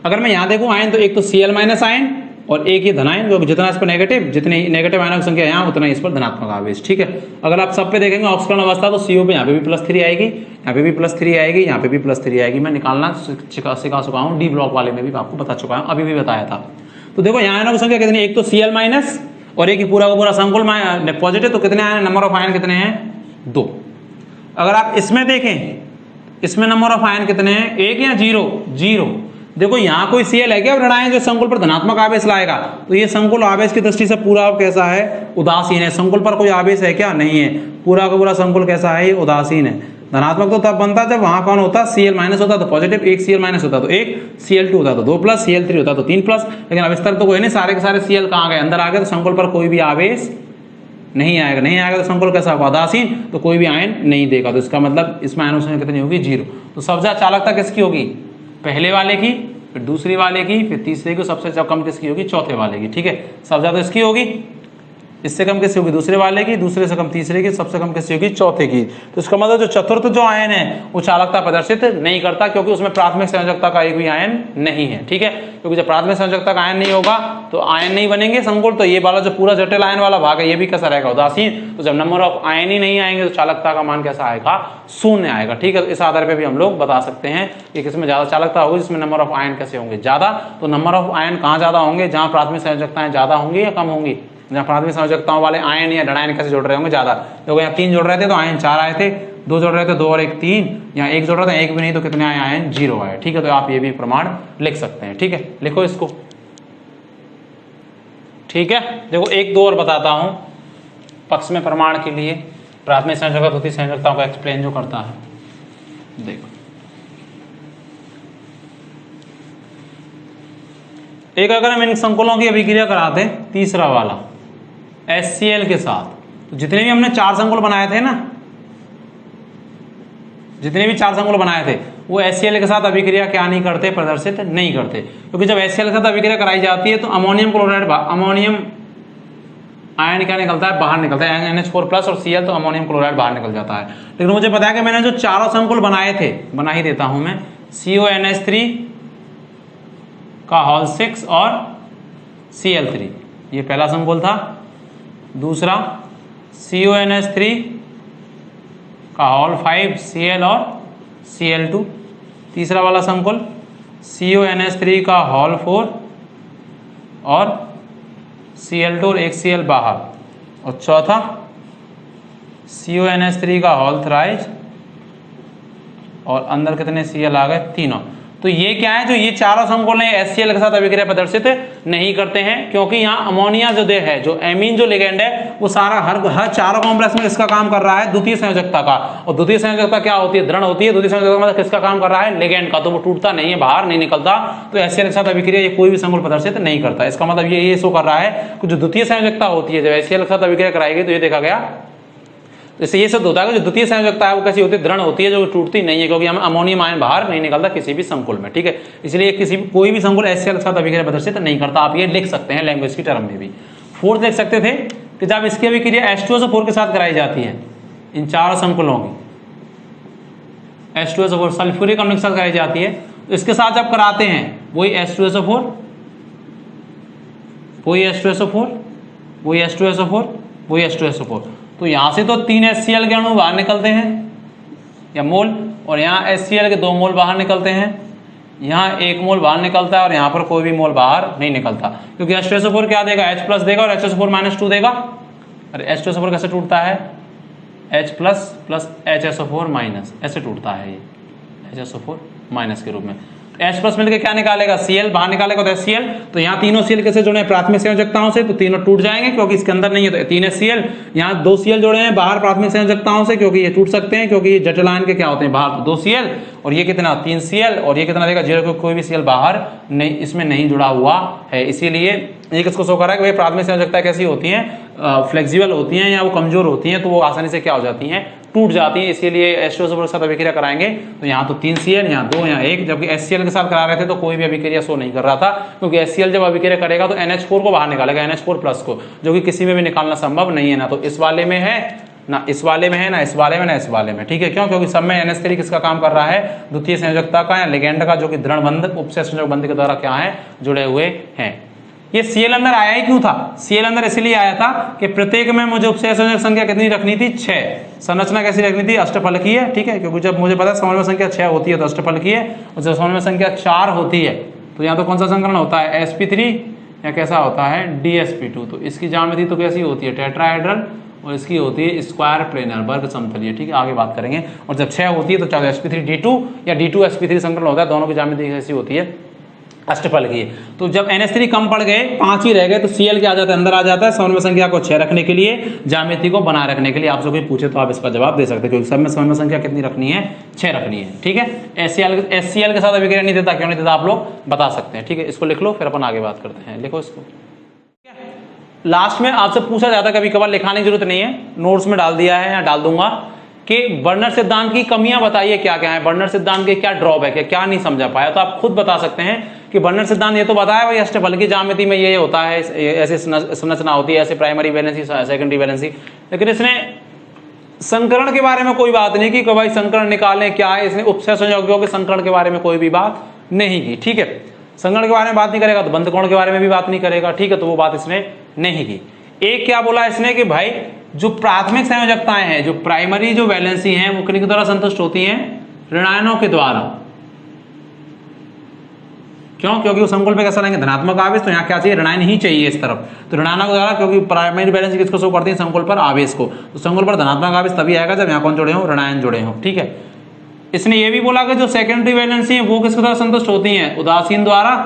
अगर मैं यहां देखूं आयन तो एक तो Cl माइनस आयन और एक ये धनायन, क्योंकि जितना इस पर नेगेटिव, जितनी नेगेटिव आयनों की संख्या यहाँ उतना इस पर धनात्मक आवेश। ठीक है, अगर आप सब पे देखेंगे ऑक्सीकरण अवस्था तो CO पे यहाँ पे भी +3 आएगी, यहाँ पे भी +3 आएगी, यहाँ पे भी +3 आएगी। मैं निकालना सिखा चुका हूँ, डी ब्लॉक वाले में भी आपको बता चुका हूँ, अभी भी बताया था। तो देखो यहाँ आयनों की संख्या कितनी, एक तो Cl माइनस और एक पूरा का पूरा संकुल पॉजिटिव, तो कितने आयन, नंबर ऑफ आयन कितने हैं 2। अगर आप इसमें देखें, इसमें नंबर ऑफ आयन कितने हैं 1 या 0। देखो यहाँ कोई Cl है क्या ऋणायन जो संकुल पर धनात्मक आवेश लाएगा, तो ये संकुल आवेश की दृष्टि से पूरा कैसा है उदासीन है। संकुल पर कोई आवेश है क्या, नहीं है, पूरा का पूरा संकुल कैसा है ये उदासीन है। धनात्मक तो तब बनता जब वहां कौन होता Cl माइनस होता तो पॉजिटिव, 1 Cl माइनस होता तो 1, Cl2 होता तो 2 प्लस, Cl3 होता तो 3 प्लस। लेकिन अब इस तरफ तो कोई नहीं, सारे के सारे Cl कहाँ गए अंदर आ गए, तो संकुल पर कोई भी आवेश नहीं आएगा तो संकुल कैसा होगा उदासीन, तो कोई भी आयन नहीं देगा। तो इसका मतलब इसमें आयनों की संख्या कितनी होगी 0। तो सबसे ज्यादा चालकता किसकी होगी, पहले वाले की, फिर दूसरी वाले की, फिर तीसरे की, सबसे कम किसकी होगी चौथे वाले की। ठीक है, सबसे ज्यादा इसकी होगी, इससे कम किसकी होगी दूसरे वाले की, दूसरे से कम तीसरे की, सबसे कम किसकी होगी चौथे की। तो इसका मतलब जो चतुर्थ जो आयन है वो चालकता प्रदर्शित नहीं करता, क्योंकि उसमें प्राथमिक संयोजकता का एक भी आयन नहीं है। ठीक है, क्योंकि जब प्राथमिक संयोजकता का आयन नहीं होगा तो आयन नहीं बनेंगे संकुल, तो ये वाला जो पूरा जटिल आयन वाला भाग है ये भी कैसा रहेगा उदासीन। तो जब नंबर ऑफ आयन ही नहीं आएंगे तो चालकता का मान कैसा आएगा 0 आएगा। ठीक है, तो इस आधार पर भी हम लोग बता सकते हैं कि किसमें ज्यादा चालकता होगी, जिसमें नंबर ऑफ आयन कैसे होंगे ज्यादा। तो नंबर ऑफ आयन कहाँ ज्यादा होंगे, जहाँ प्राथमिक संयोजकताएं ज्यादा होंगी या कम होंगी, जहाँ प्राथमिक संयोजकताओं वाले आयन या ऋणायन कैसे जुड़ रहे होंगे ज्यादा। देखो यहाँ 3 जुड़ रहे थे तो आयन 4 आए थे, 2 जुड़ रहे थे 2 और 1 3, यहाँ 1 जुड़ रहा था 1 भी नहीं तो कितने आए आयन 0 आए। ठीक है, तो आप ये भी प्रमाण लिख सकते हैं। ठीक है, लिखो इसको। ठीक है, देखो 1 2 और बताता हूं पक्ष में प्रमाण के लिए, प्राथमिक संयोजकता द्वितीय संयोजकताओं को एक्सप्लेन जो करता है। देखो एक अगर हम इन संकुलों की अभिक्रिया कराते हैं, तीसरा वाला HCl के साथ, तो जितने भी हमने 4 संकुल बनाए थे ना, जितने भी 4 संकुल बनाए थे वो HCl के साथ अभिक्रिया क्या नहीं करते, प्रदर्शित नहीं करते। क्योंकि जब HCl के साथ अभिक्रिया कराई जाती है तो अमोनियम क्लोराइड, अमोनियम आयन क्या निकलता है बाहर निकलता है, NH4+ और Cl, तो अमोनियम क्लोराइड बाहर निकल जाता है। लेकिन मुझे पता है कि मैंने जो 4 संकुल बनाए थे, बना ही देता हूं मैं, CONH3 का होल 6 और Cl3, ये पहला संकुल था। दूसरा CONH3 का होल 5 Cl और Cl2। तीसरा वाला संकुल CONH3 का होल 4 और Cl2 और 1 Cl बाहर। और चौथा CONH3 का होल थ्राइस और अंदर कितने Cl आ गए, तीनों। तो ये क्या है, जो ये 4 संकुल हैं HCl के साथ अभिक्रिया प्रदर्शित नहीं करते हैं, क्योंकि यहाँ अमोनिया जो दे है, जो एमीन जो लिगेंड है वो सारा हर 4 कॉम्प्लेक्स में इसका काम कर रहा है द्वितीय संयोजकता का। और द्वितीय संयोजकता क्या होती है, दृढ़ होती है। द्वितीय संयोजकता मतलब किसका काम कर रहा है, लिगेंड का, तो वो टूटता नहीं है, बाहर नहीं निकलता। तो HCl के साथ अभिक्रिया ये कोई भी संकुल प्रदर्शित नहीं करता। इसका मतलब ये शो कर रहा है कि जो द्वितीय संयोजकता होती है, जब HCl के साथ अभिक्रिया कराई गई तो ये देखा गया, इससे ये सिद्ध होता है कि जो द्वितीय संयोजकता है वो कैसी होती है, दृढ़ होती है, जो टूटती नहीं है, क्योंकि हम अमोनियम आयन बाहर नहीं निकलता किसी भी संकुल में। ठीक है, इसलिए कोई भी संकुल HCl के साथ अभिक्रिया प्रदर्शित नहीं करता। आप ये लिख सकते हैं लैंग्वेज की टर्म में भी। 4th लिख सकते थे कि जब इसकी अभिक्रिया H2SO4 के साथ कराई जाती है, इन 4 संकुलों की H2SO4 सल्फ्यूरिक अम्ल के साथ कराई जाती है, तो इसके साथ जब कराते हैं वही H2SO4, वही H2SO4, वही H2SO4, वही H2SO4। तो यहां से तो 3 HCl के अणु बाहर निकलते हैं या मोल, और यहाँ HCl के 2 मोल बाहर निकलते हैं, यहाँ 1 मोल बाहर निकलता है, और यहाँ पर कोई भी मोल बाहर नहीं निकलता, क्योंकि H2SO4 क्या देगा, H+ देगा और H2SO4 -2 देगा। अरे H2SO4 कैसे टूटता है, H plus plus HSO4 minus, ऐसे टूटता है ये HSO4 माइनस के रूप में। H प्लस मिलकर क्या निकालेगा, Cl, बाहर निकालेगा तो HCl। तो यहाँ तीनों Cl कैसे जुड़े हैं, प्राथमिक संयोजकताओं से, तो तीनों टूट जाएंगे क्योंकि इसके अंदर नहीं है, तो 3 HCl। यहाँ 2 Cl जोड़े हैं बाहर प्राथमिक संयोजकताओं से, क्योंकि ये टूट सकते हैं, क्योंकि जटिल आयन के क्या होते हैं बाहर, तो 2 Cl, और ये कितना 3 Cl, और ये कितना देगा 0, कोई भी Cl बाहर नहीं, इसमें नहीं जुड़ा हुआ है। इसीलिए ये किसको शो कर रहा है कि भाई प्राथमिक संयोजकता कैसी होती हैं, फ्लेक्सिबल होती हैं या वो कमजोर होती हैं, तो वो आसानी से क्या हो जाती हैं, टूट जाती है। इसीलिए H2SO4 के साथ अभिक्रिया कराएंगे तो यहाँ तो 3 Cl, यहाँ 2, यहाँ 1, जबकि HCl के साथ करा रहे थे तो कोई भी अभिक्रिया शो नहीं कर रहा था, क्योंकि HCl जब अभिक्रिया करेगा तो NH4 को बाहर निकालेगा, NH4 प्लस को, जो कि किसी में भी निकालना संभव नहीं है, ना तो इस वाले में है, ना इस वाले में है, ना इस वाले में, ना इस वाले में। ठीक है, क्यों, क्योंकि सब में NH3 किसका काम कर रहा है, द्वितीय संयोजकता का या लिगेंड का, जो कि दृढ़ बंध उपसय संयोजक बंध के द्वारा क्या है, जुड़े हुए हैं। ये Cl अंदर आया ही क्यों था, Cl अंदर इसलिए आया था कि प्रत्येक में मुझे उपसय संयोजक संख्या कितनी रखनी थी, 6। संरचना कैसी रखनी थी, अष्टफलकीय। ठीक है, क्योंकि जब मुझे पता है समन्वय संख्या 6 होती है तो अष्टफलकीय, और जब समन्वय संख्या 4 होती है तो यहाँ तो कौन सा संकरण होता है, sp3, या कैसा होता है, dsp2। तो इसकी ज्यामिति तो कैसी होती है, टेट्राहेड्रल, और इसकी होती है स्क्वायर प्लेनर, वर्ग समतलीय। ठीक है, आगे बात करेंगे। और जब 6 होती है तो चाहे sp3d2 या d2 sp3 संकरण होता है, दोनों की ज्यामिति कैसी होती है, अष्टफलकीय। तो जब NH3 कम पड़ गए, 5 ही रह गए, तो Cl क्या आ जाता है, अंदर आ जाता है, समन्वय संख्या को 6 रखने के लिए, ज्यामिति को बनाए रखने के लिए। आपसे कोई पूछे तो आप इसका जवाब दे सकते हैं, क्योंकि सब में समन्वय संख्या कितनी रखनी है, 6 रखनी है। ठीक है, HCl के साथ अभिक्रिया नहीं देता, क्यों नहीं देता, आप लोग बता सकते हैं। ठीक है, इसको लिख लो, फिर अपन आगे बात करते हैं। लिखो इसको। लास्ट में आपसे पूछा जाता है, कभी कभार लिखाने की जरूरत नहीं है, नोट्स में डाल दिया है या डाल दूंगा, कि बर्नर सिद्धांत की कमियां बताइए क्या क्या है, बर्नर सिद्धांत के क्या ड्रॉबैक है, क्या नहीं समझा पाया, तो आप खुद बता सकते हैं कि बर्नर सिद्धांत ये तो बताया भाई अष्टफलकीय ज्यामिति में ये होता है, ऐसी संरचना होती है, ऐसे प्राइमरी वैलेंसी, सेकेंडरी वैलेंसी, लेकिन इसने संकरण के बारे में कोई बात नहीं की, भाई संकरण निकालें क्या है, इसने उपसय संयोजकों के संकरण के बारे में कोई भी बात नहीं की। ठीक है, संकरण के बारे में बात नहीं करेगा तो बंध कोण के बारे में भी बात नहीं करेगा। ठीक है, तो वो बात इसने नहीं की। एक क्या बोला इसने कि भाई जो प्राथमिक संयोजकताएं हैं, जो प्राइमरी जो वैलेंसी हैं, वो किन के द्वारा संतुष्ट होती हैं, ऋणायनों के द्वारा। क्यों, क्योंकि वो संकुल पे कैसा लेंगे, धनात्मक आवेश, तो यहाँ क्या चाहिए, ऋणायन ही चाहिए इस तरफ, तो ऋणायनों के द्वारा, क्योंकि प्राइमरी वैलेंसी किसको शो करती है, संकुल पर आवेश को, तो संकुल पर धनात्मक आवेश तभी आएगा जब यहाँ कौन जुड़े हो, ऋणायन जुड़े हो। ठीक है, इसने ये भी बोला कि जो सेकेंडरी वैलेंसी है वो किसके द्वारा संतुष्ट होती है, उदासीन द्वारा,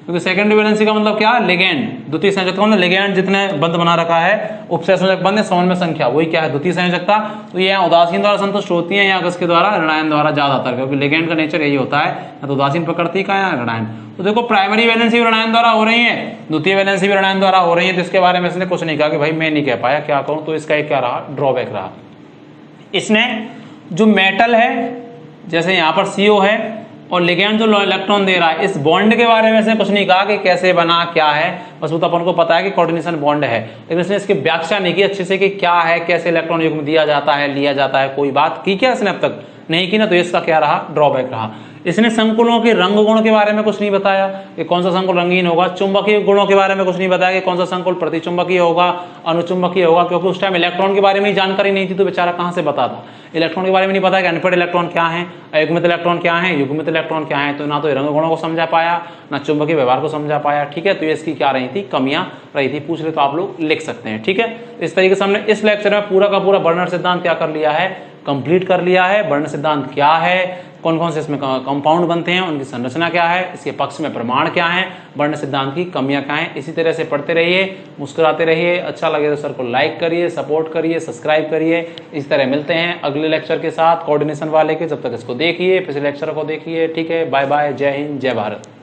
क्योंकि सेकेंडरी वैलेंसी का मतलब क्या, लिगेंड, द्वितीय संयोजकता में लिगेंड जितने बंध बना रखा है, उपसय संयोजक बंध, समन्वय संख्या, वही क्या है, द्वितीय संयोजकता। तो ये यहाँ उदासीन द्वारा संतुष्ट होती है, यहाँ किसके द्वारा, ऋणायन द्वारा ज्यादातर, क्योंकि लिगेंड का नेचर यही होता है, या तो उदासीन प्रकृति का या ऋणायन। तो देखो प्राइमरी वैलेंसी भी ऋणायन द्वारा हो रही है, द्वितीय वैलेंसी भी ऋणायन द्वारा हो रही है, तो इसके बारे में इसने कुछ नहीं कहा कि भाई मैं नहीं कह पाया, क्या कहूँ, तो इसका एक क्या रहा, ड्रॉबैक रहा। इसने जो मेटल है, जैसे यहाँ पर CO है, और लिगेंड जो इलेक्ट्रॉन दे रहा है, इस बॉन्ड के बारे में इसने कुछ नहीं कहा कि कैसे बना, क्या है, बस वो तो अपन को पता है कि कोऑर्डिनेशन बॉन्ड है, लेकिन इसने इसकी व्याख्या नहीं की अच्छे से कि क्या है, कैसे इलेक्ट्रॉन युग्म दिया जाता है, लिया जाता है, कोई बात की क्या इसने अब तक नहीं की ना, तो इसका क्या रहा, ड्रॉबैक रहा। इसने संकुलों के रंग गुण के बारे में कुछ नहीं बताया कि कौन सा संकुल रंगीन होगा, चुंबकीय गुणों के बारे में कुछ नहीं बताया कि कौन सा संकुल प्रतिचुंबकीय होगा, अनुचुंबकीय होगा, क्योंकि उस टाइम इलेक्ट्रॉन के बारे में जानकारी नहीं थी, तो बेचारा कहाँ से बताता, इलेक्ट्रॉन के बारे में नहीं पता कि अनपेड इलेक्ट्रॉन क्या है, अयुग्मित इलेक्ट्रॉन क्या है, युग्मित इलेक्ट्रॉन क्या है, तो ना तो रंग गुणों को समझा पाया, ना चुंबकीय व्यवहार को समझा पाया। ठीक है, तो ये इसकी क्या रही थी, कमियां रही थी, पूछ रहे तो आप लोग लिख सकते हैं। ठीक है, इस तरीके से हमने इस लेक्चर में पूरा का पूरा बर्नर सिद्धांत क्या कर लिया है, कंप्लीट कर लिया है। बर्नर सिद्धांत क्या है, कौन कौन से इसमें कंपाउंड बनते हैं, उनकी संरचना क्या है, इसके पक्ष में प्रमाण क्या है, बर्नर सिद्धांत की कमियां क्या हैं। इसी तरह से पढ़ते रहिए, मुस्कुराते रहिए, अच्छा लगे तो सर को लाइक करिए, सपोर्ट करिए, सब्सक्राइब करिए। इस तरह मिलते हैं अगले लेक्चर के साथ कोऑर्डिनेशन वाले के, जब तक इसको देखिए, पिछले लेक्चर को देखिए। ठीक है, बाय बाय, जय हिंद, जय भारत।